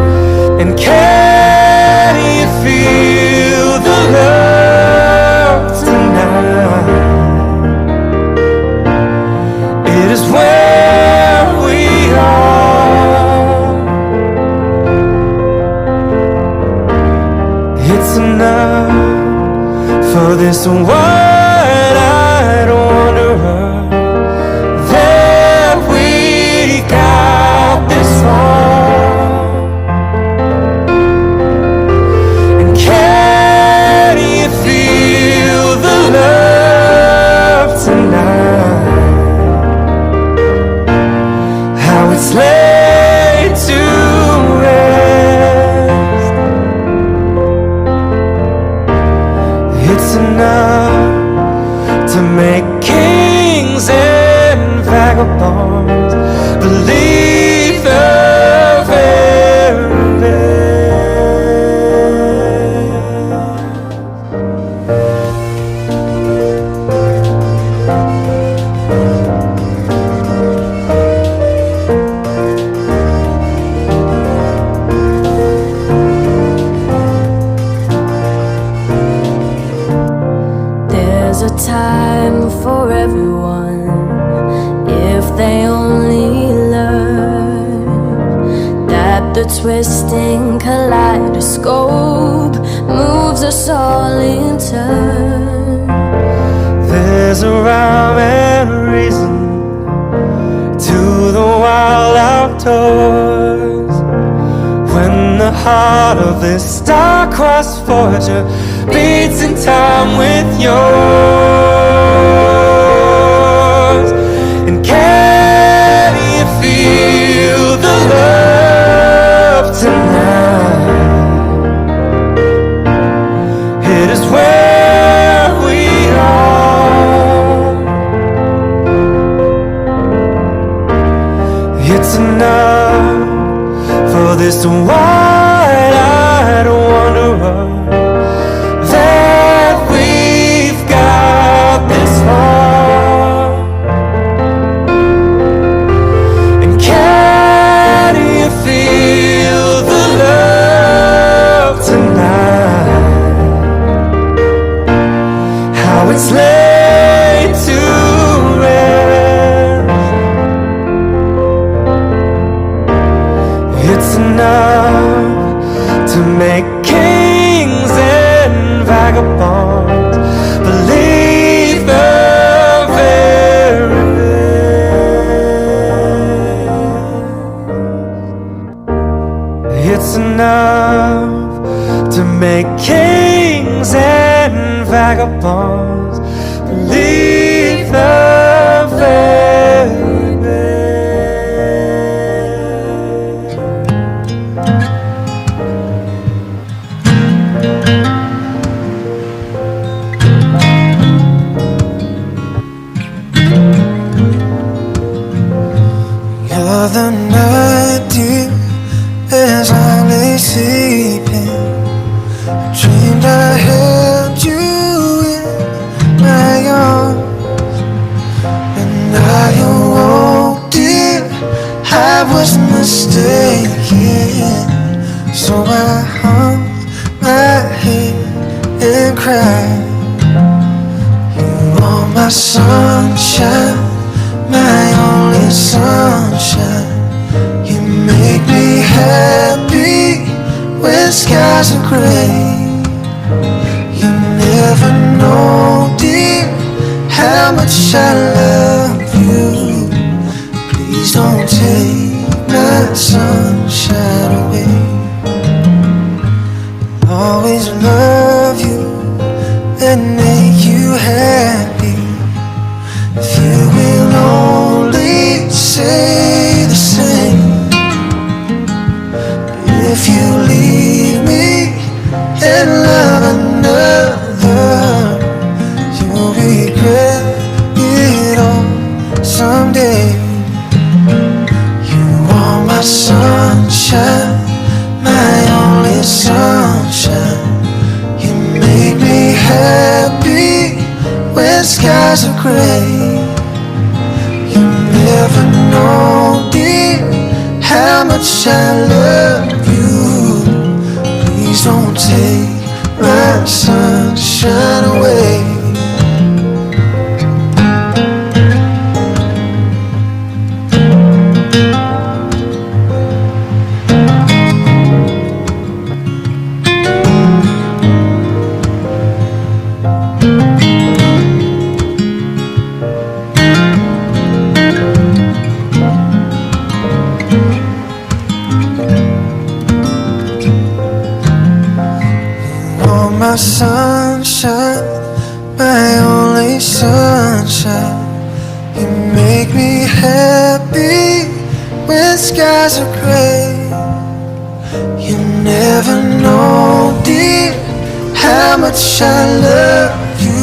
And can you feel the love tonight? It is where we are. It's enough for this wide-eyed wanderer that we got this far. And can you feel the love tonight? How it's laid to rest. It's enough to make kings and vagabonds believe the very There's a time for everyone if they only learn that the twisting kaleidoscope moves us all in turn. There's a rhyme and reason to the wild outdoors. When the heart of this star-crossed voyager beats in time with yours. And can you feel the love tonight? It is where we are. It's enough for this wide-eyed wanderer that we've got this far. And can you feel the love tonight? How it's laid to rest. It's enough to make kings and vagabonds believe the very best. It's enough to make kings and vagabonds believe the very best. The night, dear, as I lay sleeping, I dreamed I held you in my arms, and I awoke, dear, I was mistaken. So I hung my head and cried. You are my sunshine, my only sunshine. You make me happy when skies are gray. You never know, dear, how much I love you. Please don't take my sunshine away. Always love you and make you happy. If you will only say the same. If you leave me and love another, you'll regret it all someday. You are my sunshine, my only sunshine. You make me happy when skies are gray. You never know, dear, how much I love you. Please don't take my sunshine away. My sunshine, my only sunshine. You make me happy when skies are gray. You never know, dear, how much I love you.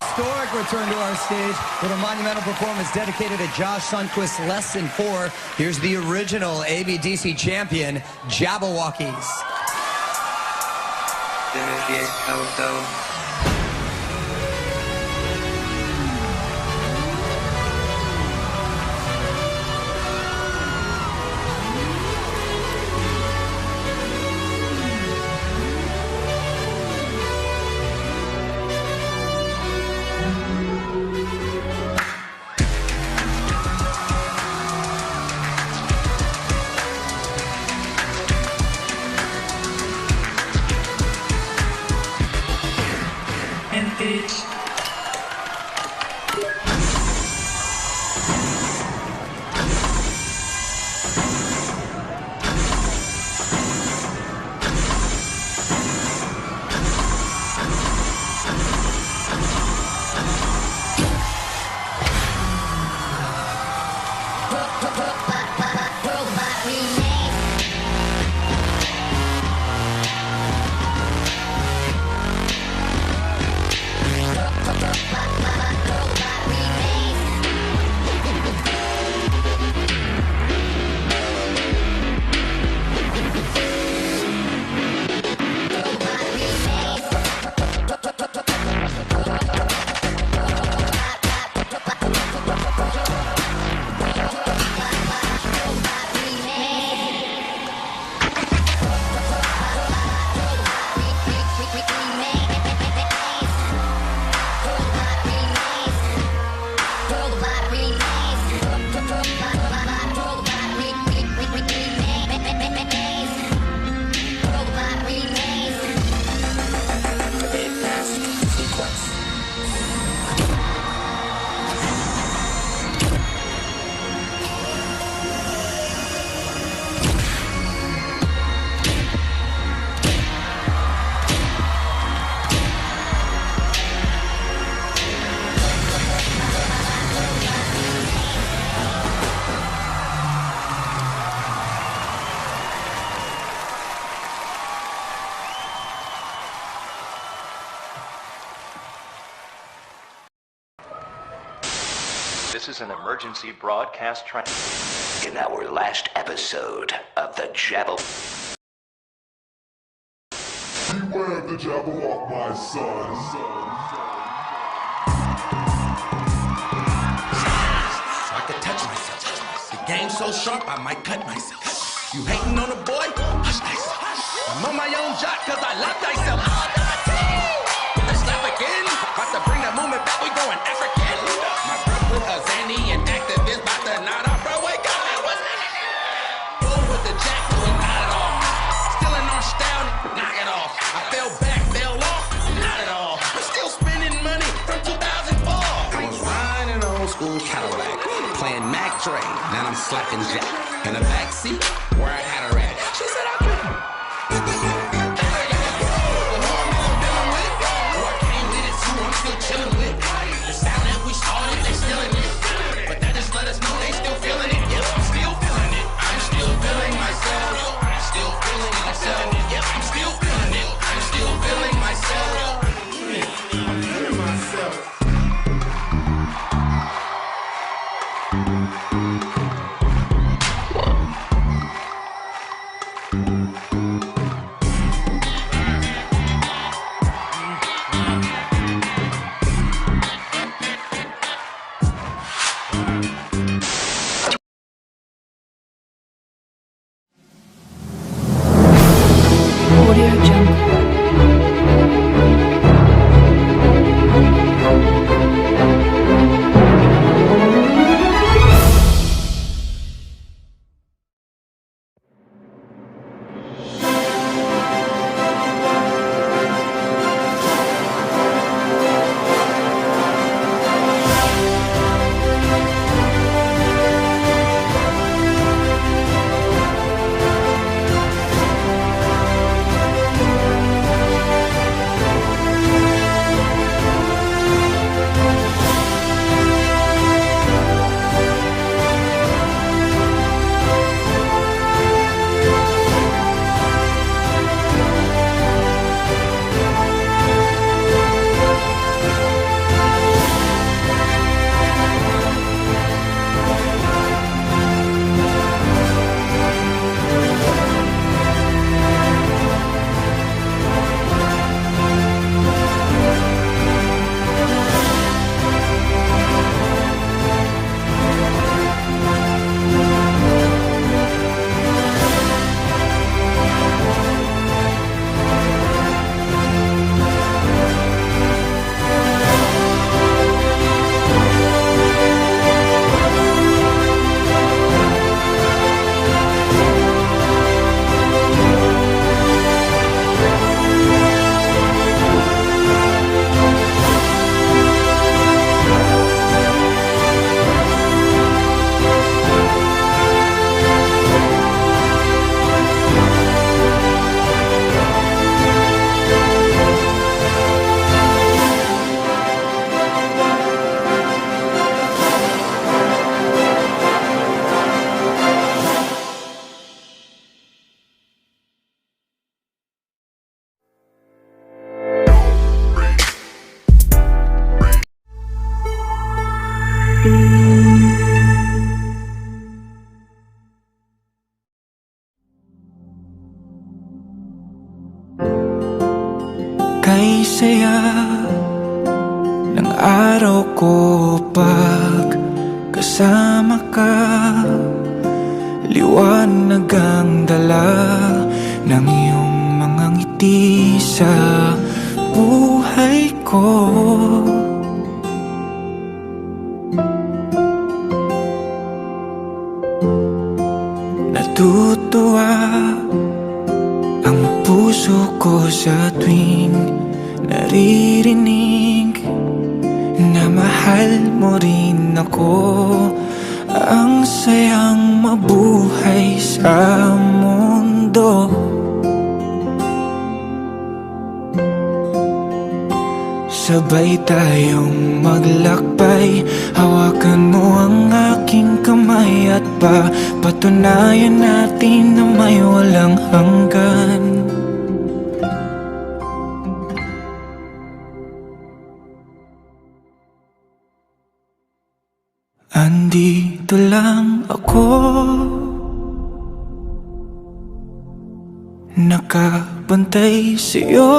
Historic return to our stage with a monumental performance dedicated to Josh Sundquist's Lesson 4. Here's the original ABDC champion, Jabberwockies. This is an emergency broadcast in our last episode of the Jabberwock. Beware the Jabberwock, my son. I could touch myself. The game's so sharp, I might cut myself. You hating on a boy? Hush thyself. I'm on my own jock, cause I love thyself. Let's slap again. About to bring the movement back, we going African. My brother, a zany and activist, about to nod off, bro, wake up. Bull with the jack, doing not at all. Still in our style, knock it off. I fell back, fell off, not at all. I'm still spending money from 2004. I was riding an old school Cadillac, playing Mac Dre, now I'm slapping Jack. In the back seat, where I had her at. She said I could. I'm still chilling with the sound that we started, they still in it. But that just let us know they still feeling it. Yep, I'm still feeling it. I'm still feeling myself. I'm still feeling myself. Yep, I'm still feeling it. I'm still feeling myself. I'm feeling myself. Kay saya ng araw ko pag kasama ka, liwanag ang dala ng iyong mga ngiti sa buhay ko. Natutuwa ang puso ko sa tuwing naririnig na mahal mo rin ako. Ang sayang mabuhay sa mundo. Sabay tayong maglakbay, hawakan mo ang aking kamay at patunayan natin na may walang hanggan. Andito lang ako, nakabantay sa'yo.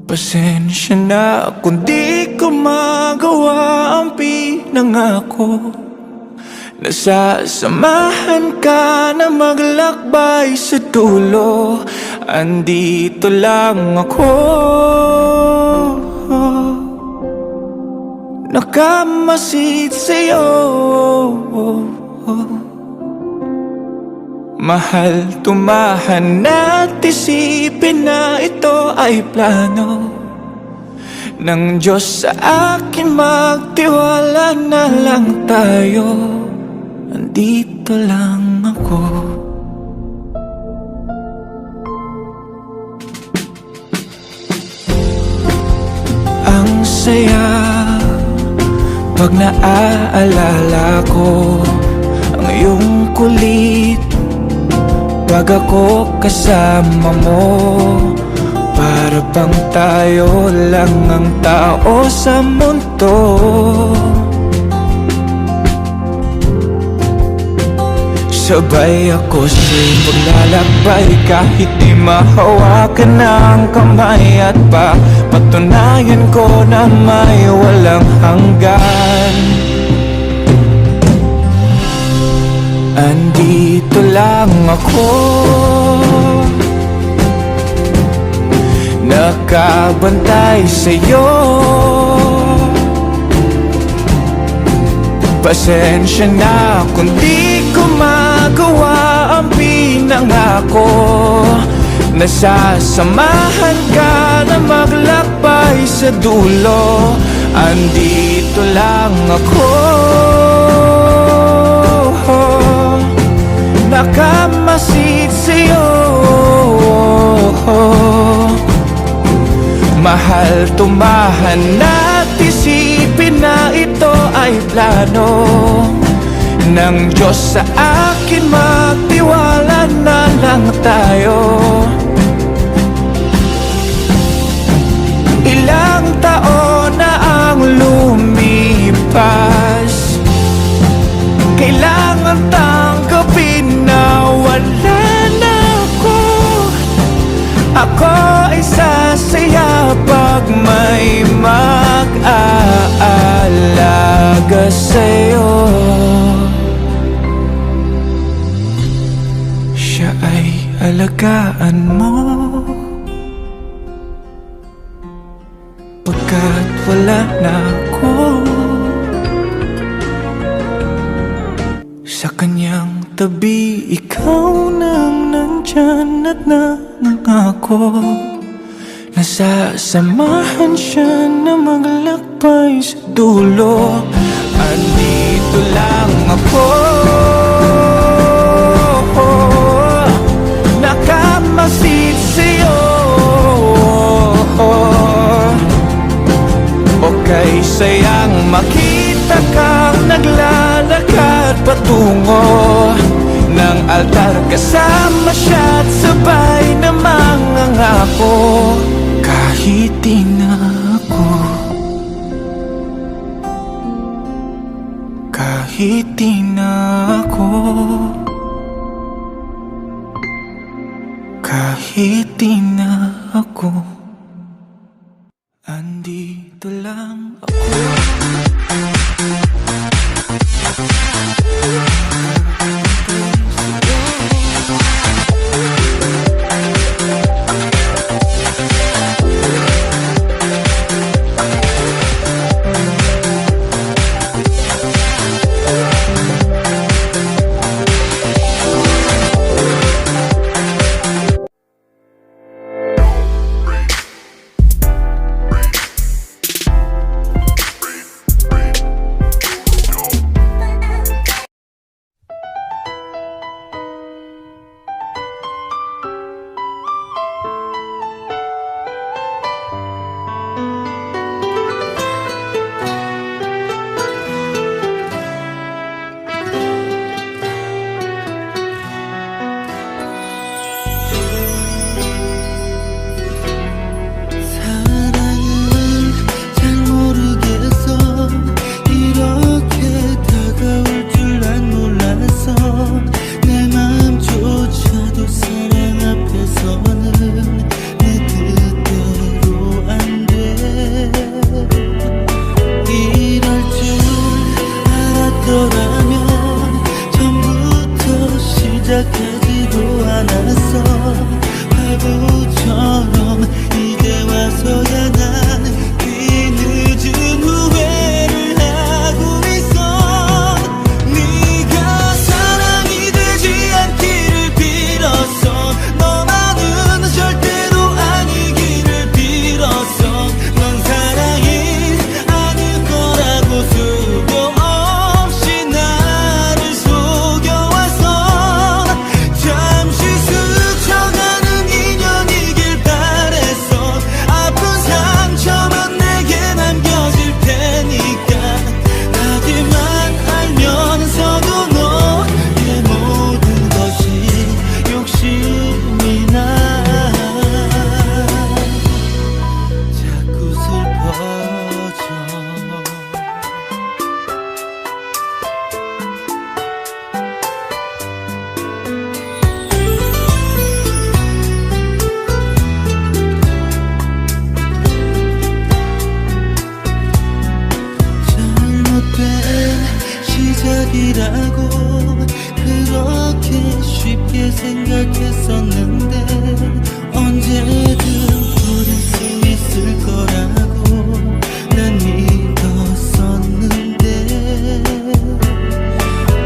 Pasensya na kung di ko magawa ang pinangako. Nasasamahan ka na maglakbay sa dulo. Andito lang ako, nakamasid sa'yo. Mahal, tumahan at isipin na ito ay plano ng Diyos sa akin. Magtiwala na lang tayo. Andito lang ako. Ang saya pag naaalala ko ang iyong kulit. Pag ako kasama mo, para bang tayo lang ang tao sa mundo. Sabay ako sa'yo maglalakbay, kahit di mahawakan ng kamay. At patunayan ko na may walang hanggan. Andito lang ako, nakabantay sa'yo. Pasensya na kung di ko magawa ang pinangako. Nasasamahan ka na maglakbay sa dulo. Andito lang ako, nakamasid sa'yo. Mahal, tumahan at isipin na ito ay plano ng Diyos sa akin. Magtiwala na lang tayo. Ilang taon na ang lumipas, kailangan tanggapin na wala na ako. Ako ay sasaya pag may mag-aalaga sa'yo. Siya ay alagaan mo pagkat wala na ako. Sa kanyang tabi, ikaw nang nandyan at nangako. Nasasamahan siya na maglakbay sa dulo. Andito lang ako, nakamasid sa'yo. Okay, sayang makita kang naglalakad patungo ng altar. Kasama siya at sabay na mangangako. Kahit di na ako kahit di na ako, kahit di na ako, andito lang ako. 시작하지도 않았어. 바보처럼 이제 와서야 난 뒤늦은 후회를 하고 있어. 네가 사랑이 되지 않기를 빌었어. 너만은 절대로 아니기를 빌었어. 넌 사랑이 아닐 거라고 수고 없이 나를 속여왔어. 잠시 스쳐가는 인연이길 바랬어. 아픈 상처만 내게 남겨질 테니까. 하지만 알면서도 너의 모든 것이 욕심이 나. 자꾸 슬퍼져. 잘못된 시작이라고 그렇게 쉽게 생각했었는데 언제든 버릴 수 있을 거라고 난 믿었었는데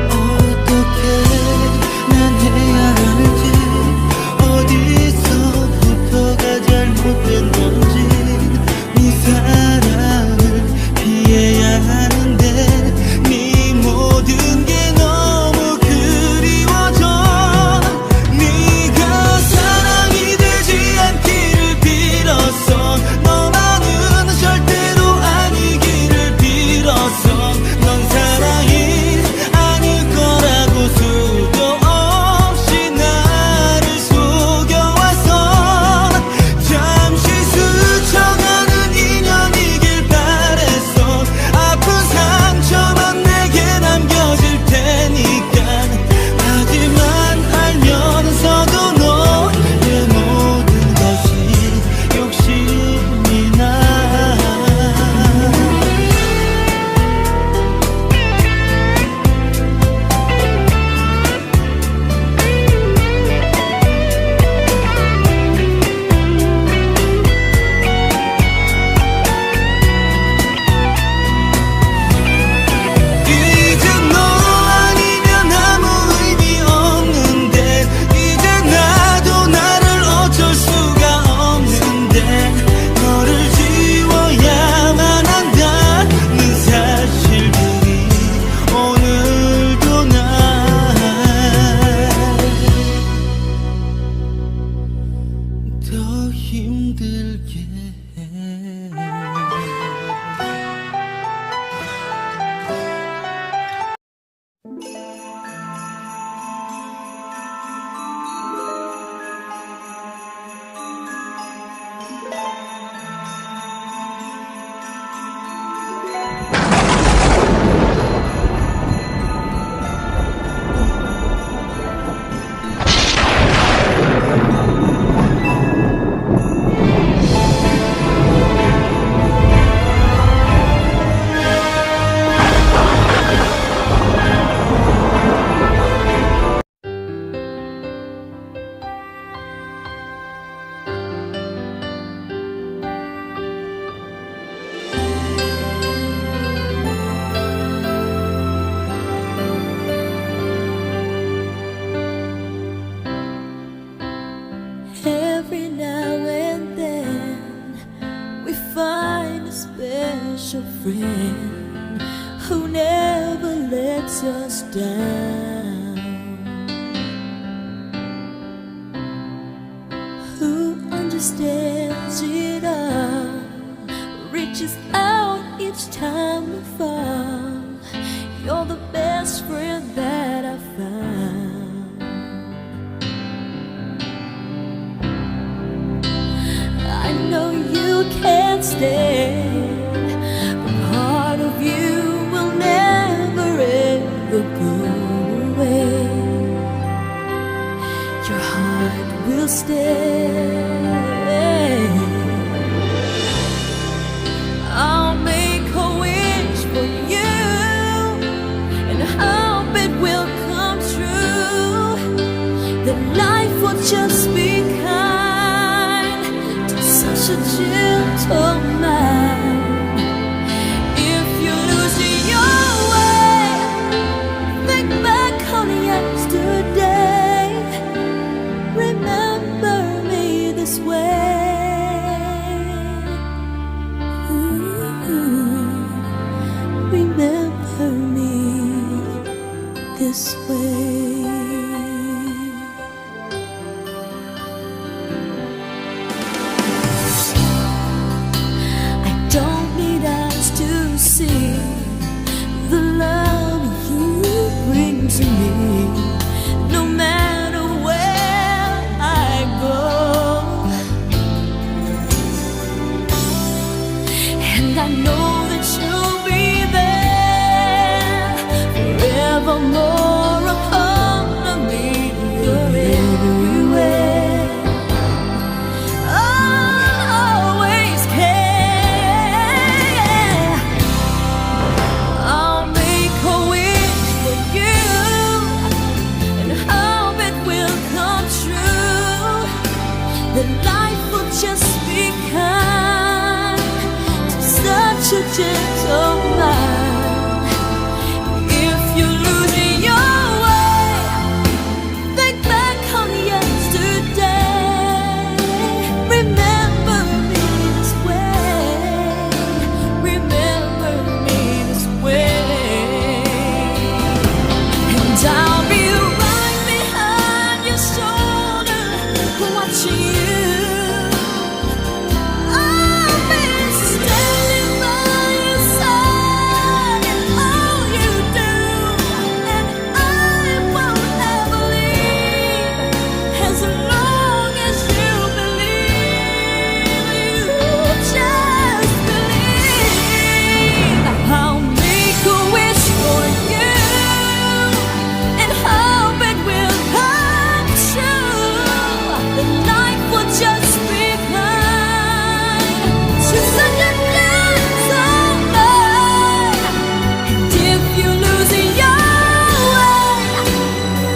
어떻게 난 해야 할지 어디서부터가 잘못된 건지 네 사랑을 피해야 하는데 네 모든 게 너무 그리워져. 네가 사랑 special friend who never lets us down, who understands it all, reaches out each time we fall. You're the best friend that I found. I know you can't stay, but part of you will never ever go away. Your heart will stay. I'll make a wish for you, and hope it will come true, that life will just be kind to such a gentle man. If you lose your way, think back on yesterday. Remember me this way. Remember me this way. I don't need eyes to see the love you bring to me, no matter where I go. And I know that you'll be there forevermore, a part of me. You're everywhere. I'll always care. I'll make a wish for you, and hope it will come true, that life will just be kind to such a gentle man. If you lose your way, think back on yesterday. Remember me this way. Remember me this way. And I'll be right behind your shoulder, watching you. I'll be standing by your side in all you do, and I won't ever leave as long as you believe. You just believe. I'll make a wish for you, and hope it will come true, that life will just be kind to such a gentle man. And if you lose your way,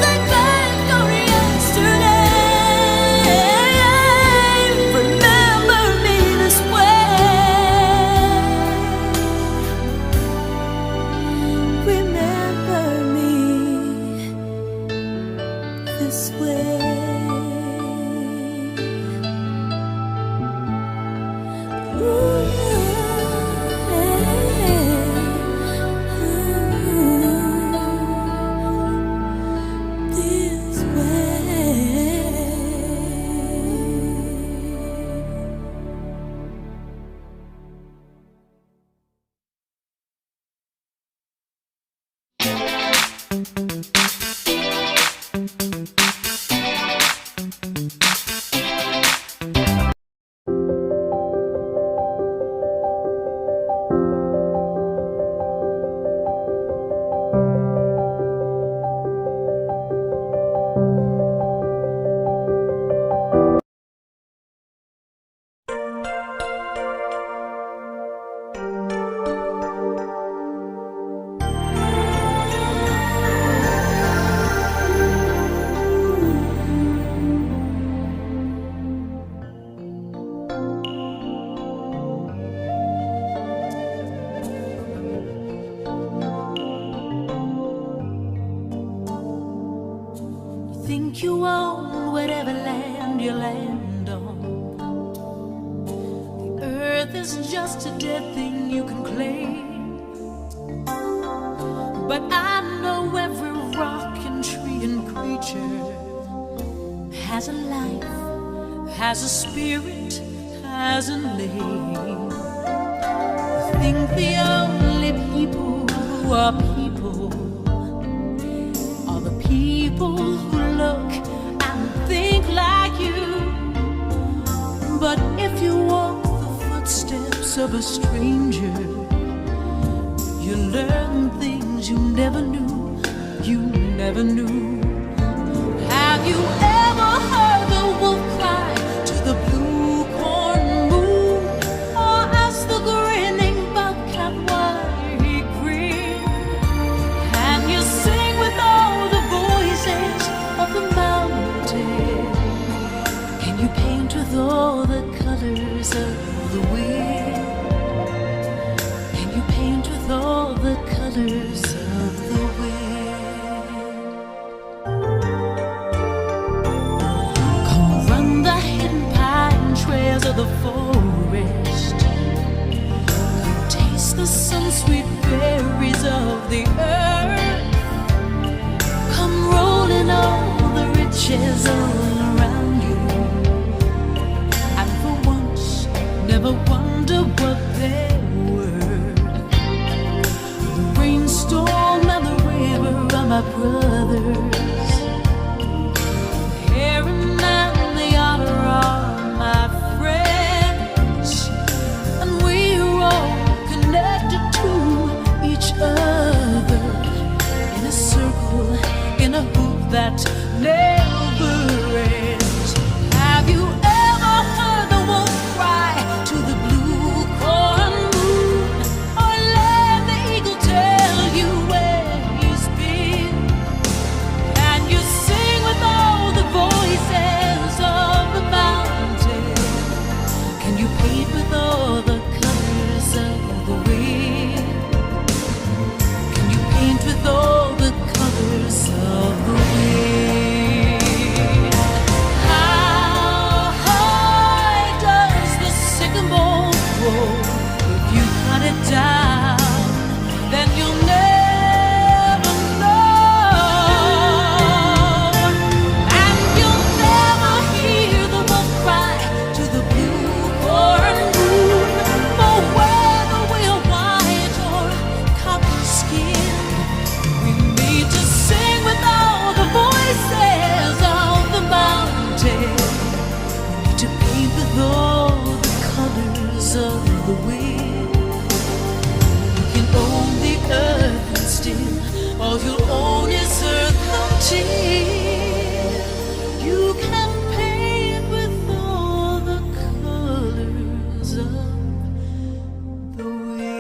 think back on yesterday. Remember me this way. Remember me this way. This way. Think you own whatever land you land on. The earth is is just a dead thing you can claim. But I know every rock and tree and creature has a life, has a spirit, has a name. I think the only people who are people are the people who look and think like you. But if you walk the footsteps of a stranger, you learn things you never knew, you never knew. Have you ever heard the wolf cry to the blue corn moon, or ask the grinning bobcat why he grinned? Can you sing with all the voices of the mountain? Can you paint with all the colors of the wind? Can you paint with all the colors of the wind? Come run the hidden pine trails of the forest. Come taste the sun-sweet berries of the earth. Come roll in all the riches all around you, and for once never wonder what they were. The rainstorm and the river are my brothers. The heron and the otter are my friends, and we're all connected to each other in a circle, in a hoop that never ends. Have you ever heard the wolf cry to the blue corn moon, or let the eagle tell you where he's been? Can you sing with all the voices of the mountain? Can you paint with all the colors of the wind? Can you paint with all the colors of the wind? How high does the sycamore grow? If you cut it down, then you'll never know. And you'll never hear the wolf cry to the blue corn moon, or whether we're white or copper skin. We need to sing with all the voices of the mountain. We need to paint with all the colors of the wind. You can own the earth and still all you'll own is earth until you can paint with all the colors of the wind.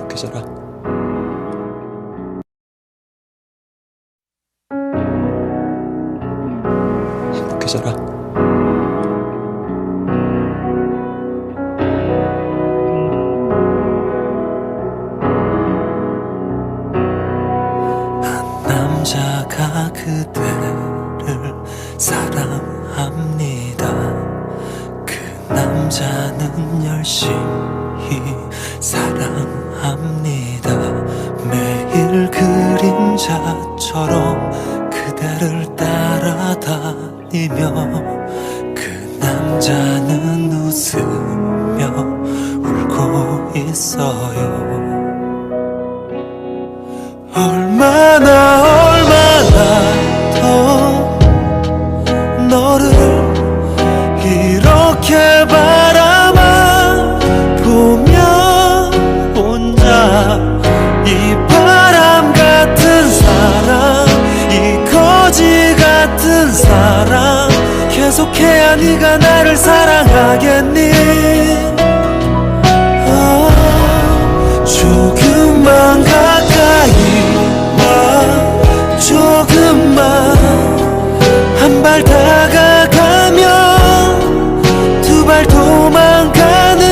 계셔라. 계셔라. 한 남자가 그대를 사랑합니다. 그 남자는 열심히 사랑합니다. 매일 그림자처럼 그대를 따라다니며 그 남자는 웃으며 울고 있어요. 얼마나 더 너를 이렇게 바라만 보며 혼자 이 바람 같은 사랑 이 거지 같은 사랑 계속해야 네가 나를 사랑하겠니 조금만 가까이 와 조금만 한 발 다가가면 두 발 도망가는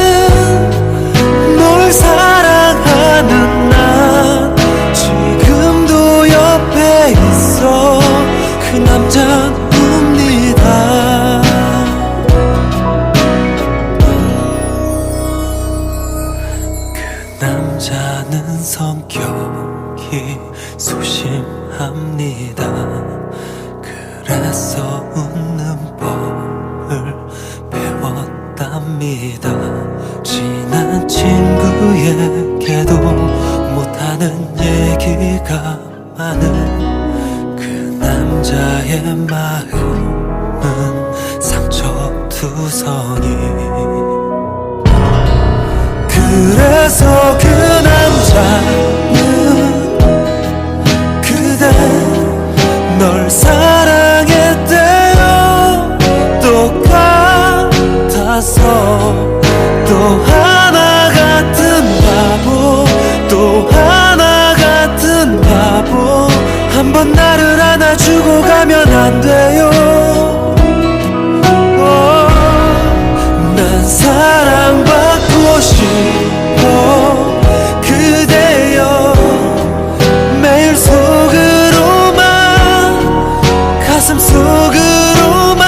널 사랑하는 난 지금도 옆에 있어 그 남자는 웁니다 그 남자는 성격이 소심합니다 그래서 웃는 법을 배웠답니다 친한 친구에게도 못하는 얘기가 많은 그 남자의 마음은 상처투성이 그래서 그 남자는 그대 널 사랑했대요 똑같아서 또 하나 같은 바보 또 하나 같은 바보 한번 나를 안아주고 가면 안 돼요 난 사랑받고 싶어 그대여 매일 속으로만 가슴 속으로만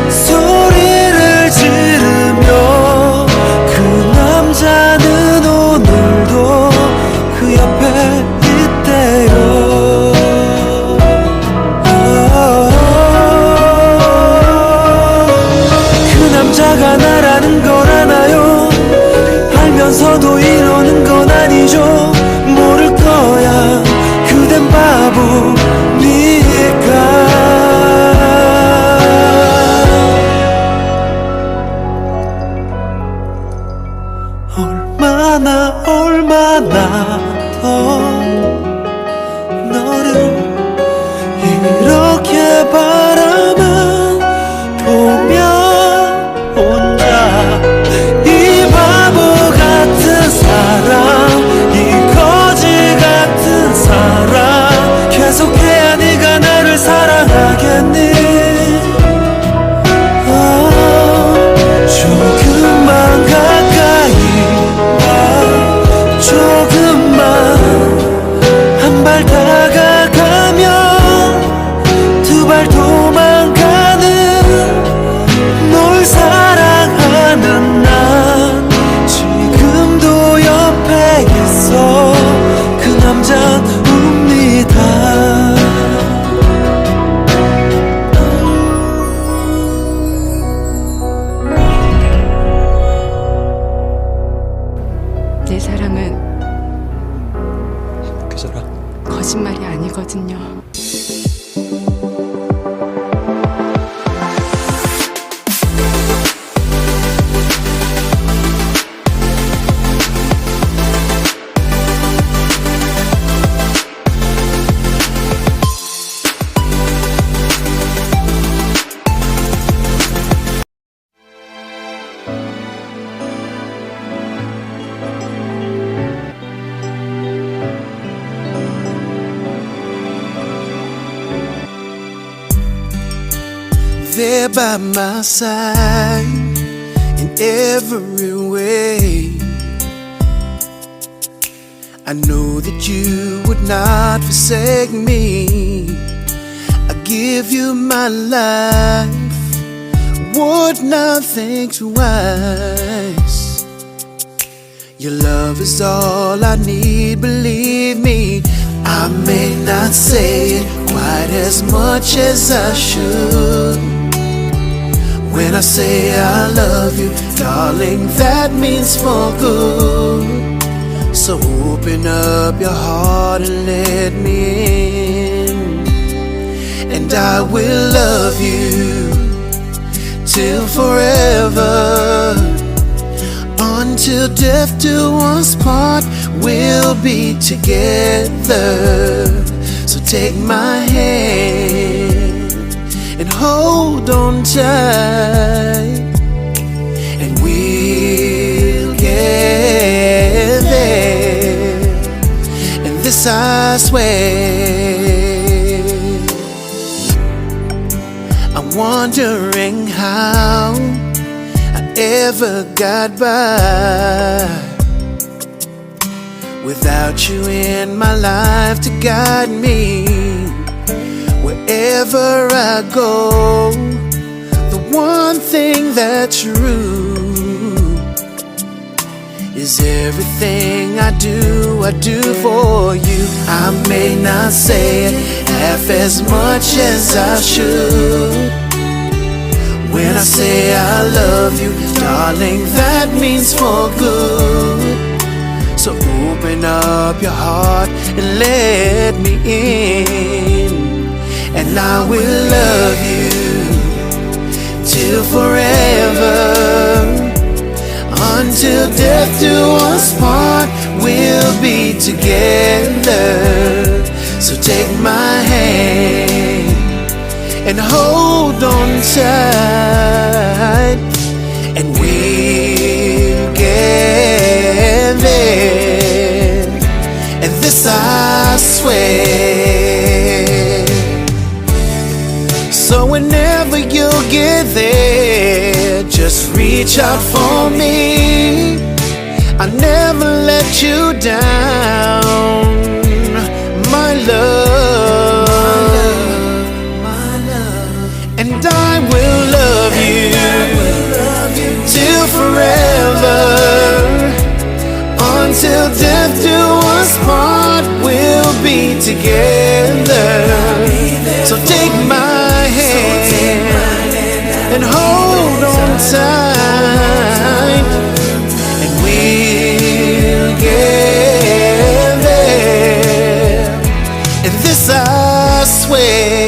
소리를 지르며 그 남자는 오늘도 그 옆에 있대요 그 남자가 나라는 걸 아나요 알면서도 이러는 건 아니죠 모를 거야 그댄 바보니까 얼마나 더 너를 이렇게 바라만 보며 혼자 이 바보 같은 사랑 이 거지 같은 사랑 계속해야 네가 나를 사랑하겠니 조금만 가까이 와 조금만 한 발 다가가면 두 발 도망가는 널 사랑하는 난 지금도 옆에 있어 그 남자 웁니다 내 사랑은 그 사람 거짓말이 아니거든요. There by my side in every way. I know that you would not forsake me. I give you my life, would not think twice. Your love is all I need, believe me. I may not say it quite as much as I should. When I say I love you, darling, that means for good. So open up your heart heart and let me in. And I will love you till forever. Until death do us part, we'll be together. So take my hand and hold on tight, and we'll get there. And this I swear. I'm wondering how I ever got by without you in my life to guide me. Wherever I go, the one thing that's true is everything I do for you. I may not say it half as much as I should. When I say I love you, darling, that means for good. So open up your heart and let me in, and I will love you till forever. Until death do us part, we'll be together. So take my hand and hold on tight, and we'll get there. And this I swear. So whenever you get there, just reach out for me. I'll never let you down, my love. And I will love you till forever. Until death do us part, we'll be together. So take my hand and hold on tight, and we'll get there. And this I swear.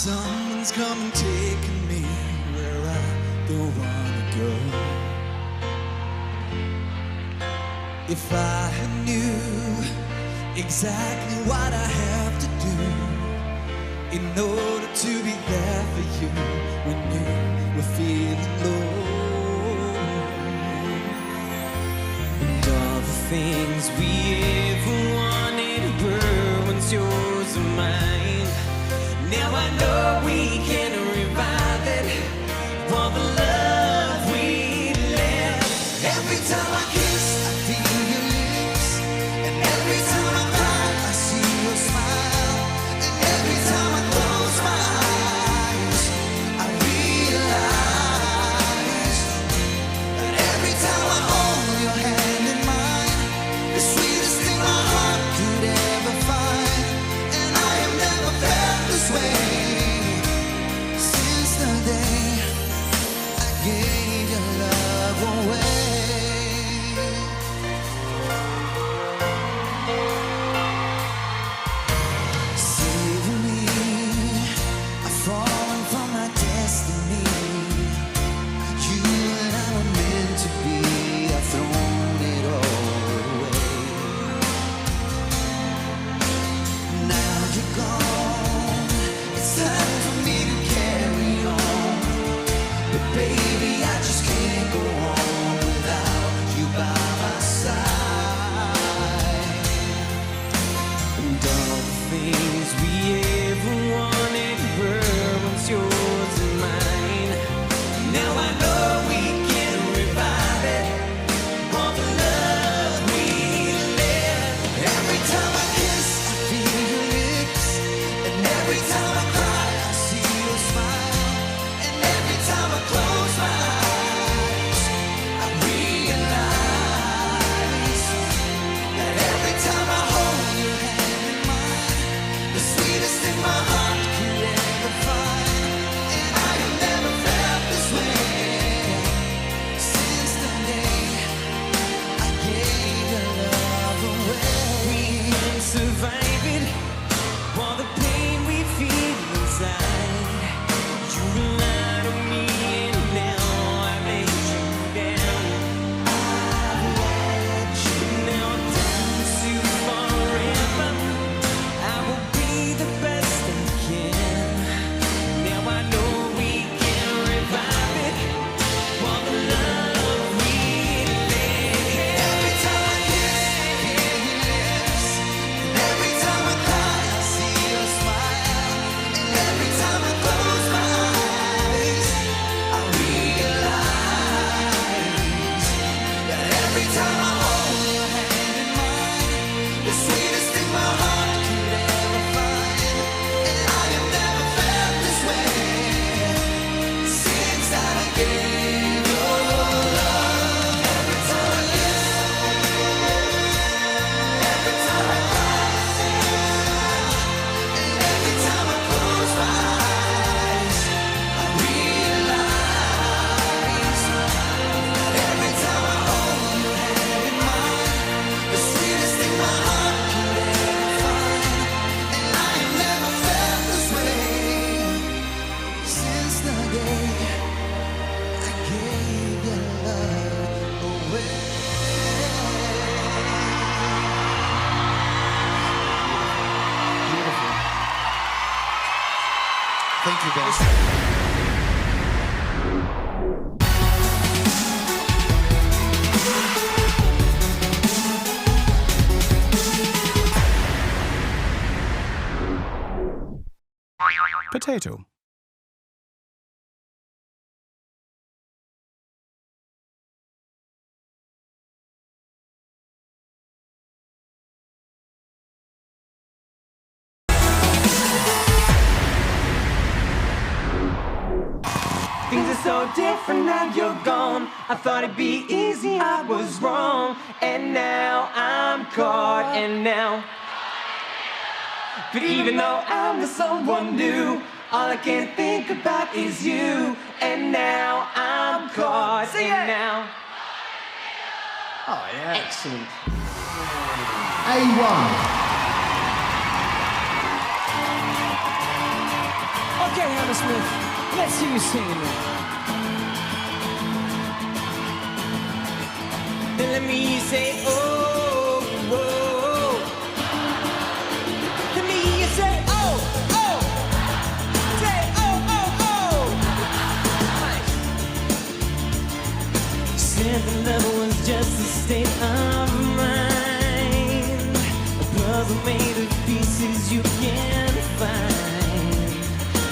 Someone's come and taken me where I don't wanna go. If I knew exactly what I have to do in order to be there for you when you were feeling low, and all the things we ever wanted were once yours and mine. Now I know we can revive it, all the love we left. Every time I kiss, I feel your lips, and every time I cry, I see your smile, and every time I close my eyes, I realize that every time I hold your hand in mine, the sweetest thing my heart could ever find, and I have never felt this way since the day I gave your love away. Save me, I've fallen from my destiny. You and I were meant to be, I've thrown it all away. Now you're gone, it's time for me to carry on. But baby, I just can't go on without you by my side. And all the things we ever wanted were once yours and mine. Now I know we can revive it, all the love we left. Every time I kiss, I feel your lips, and every time I cry, I see your smile, and every time I close my eyes, I realize that every time I hold your hand in mine, the sweetest thing my heart could ever find, and I have never felt this way since the day I gave your love away. We can survive it, all the pain we feel inside. You relied on me and now I let you down. I've let you now down to forever. I will be the best I can. Now I know we can revive it, all the love we left. Every time I kiss, I feel your lips, and every time I cry, I see your smile, and every time I close my eyes, I realize that every time I hold your hand in mine, the sweetest thing my heart could ever find, and I have never felt this way since I gave your love. Every time I kiss, every time I cry, and every time I close my eyes, I realize that every time I hold your hand in mine, the sweetest thing my heart could ever find, and I have never felt this way since the day I gave your love away. Thank you, Ben. Potato. Things are so different now you're gone. I thought it'd be easy, I was wrong. And now I'm caught, and now. But even though I'm the someone new, all I can think about is you. And now I'm caught, and now. Oh, yeah. Excellent. A1. Okay, Hammersmith, let's hear you singing now. And let me say, oh, oh. Let me say, oh, oh. Say, oh, oh, oh. Said the love was just a state of mind, a puzzle made of pieces you can't find.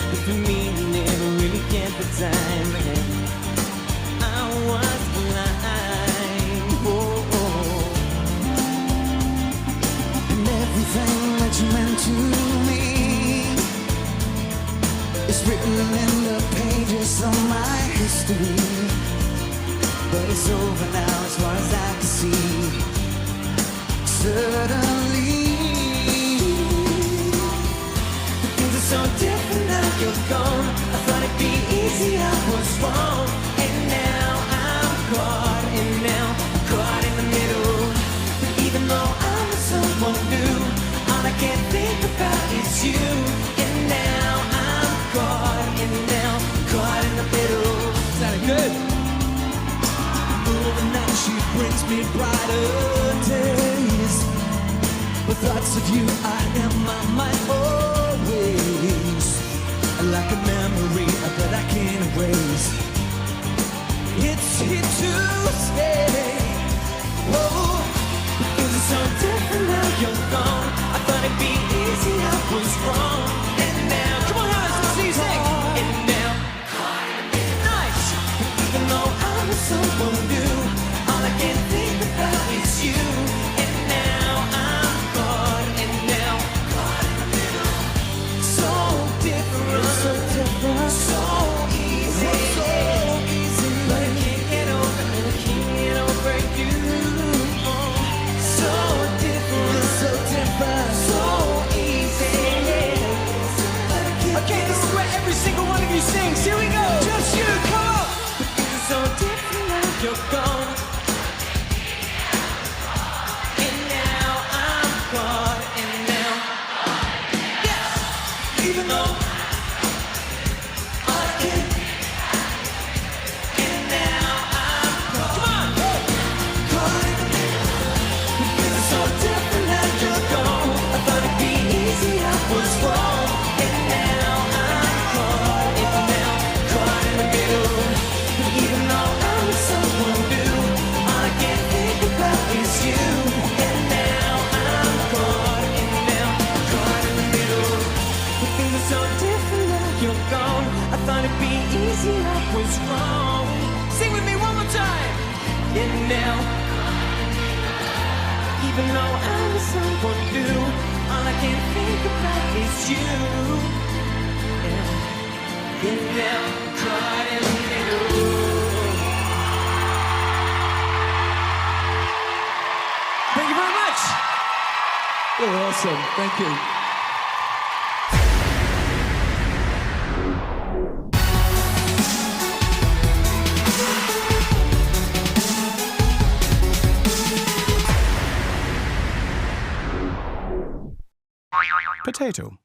But for me, you never really get the time. I was blind. Oh, oh. And everything that you meant to me is written in the pages of my history. But it's over now as far as I can see. Suddenly things are so different now you're gone. I thought it'd be easy, I was wrong. And now I'm caught, and now I'm caught in the middle. But even though I'm with someone new, all I can think about is you. And now I'm caught, and now I'm caught in the middle. Sounded good. Moving night, she brings me brighter days. With thoughts of you, I am on my always. Like a memory that I can't erase. It's here to stay. Whoa, things are so different now you're gone. I thought it'd be easy, I was wrong. And now, come on, guys, let's see you sing. And now, nice. Even though I'm with someone new, all I can think about is you. And now I'm caught, and now caught in the middle. So different, so different, so easy, so easy. But I can't get over, and I can't get over you. So different, so different, so easy. Okay, this is where every single one of you sings. Here we go. Just you, come on. It's so different now you're gone. And now I'm caught, and now, yes, even though all I can. And now I'm caught. Come on, caught in the middle. It's so different now you're gone. I thought it'd be easy, I was wrong. And now I'm caught, and now caught in the middle. Even though I'm with someone new, all I can think about is you. And now I'm caught, and now caught in the middle. But things are so different now you're gone. I thought it'd be easy, I was wrong. Sing with me one more time. And now, even though I'm with someone new, all I can think about is you. And now I'm caught in the middle. Thank you very much. You're awesome. Thank you. Potato.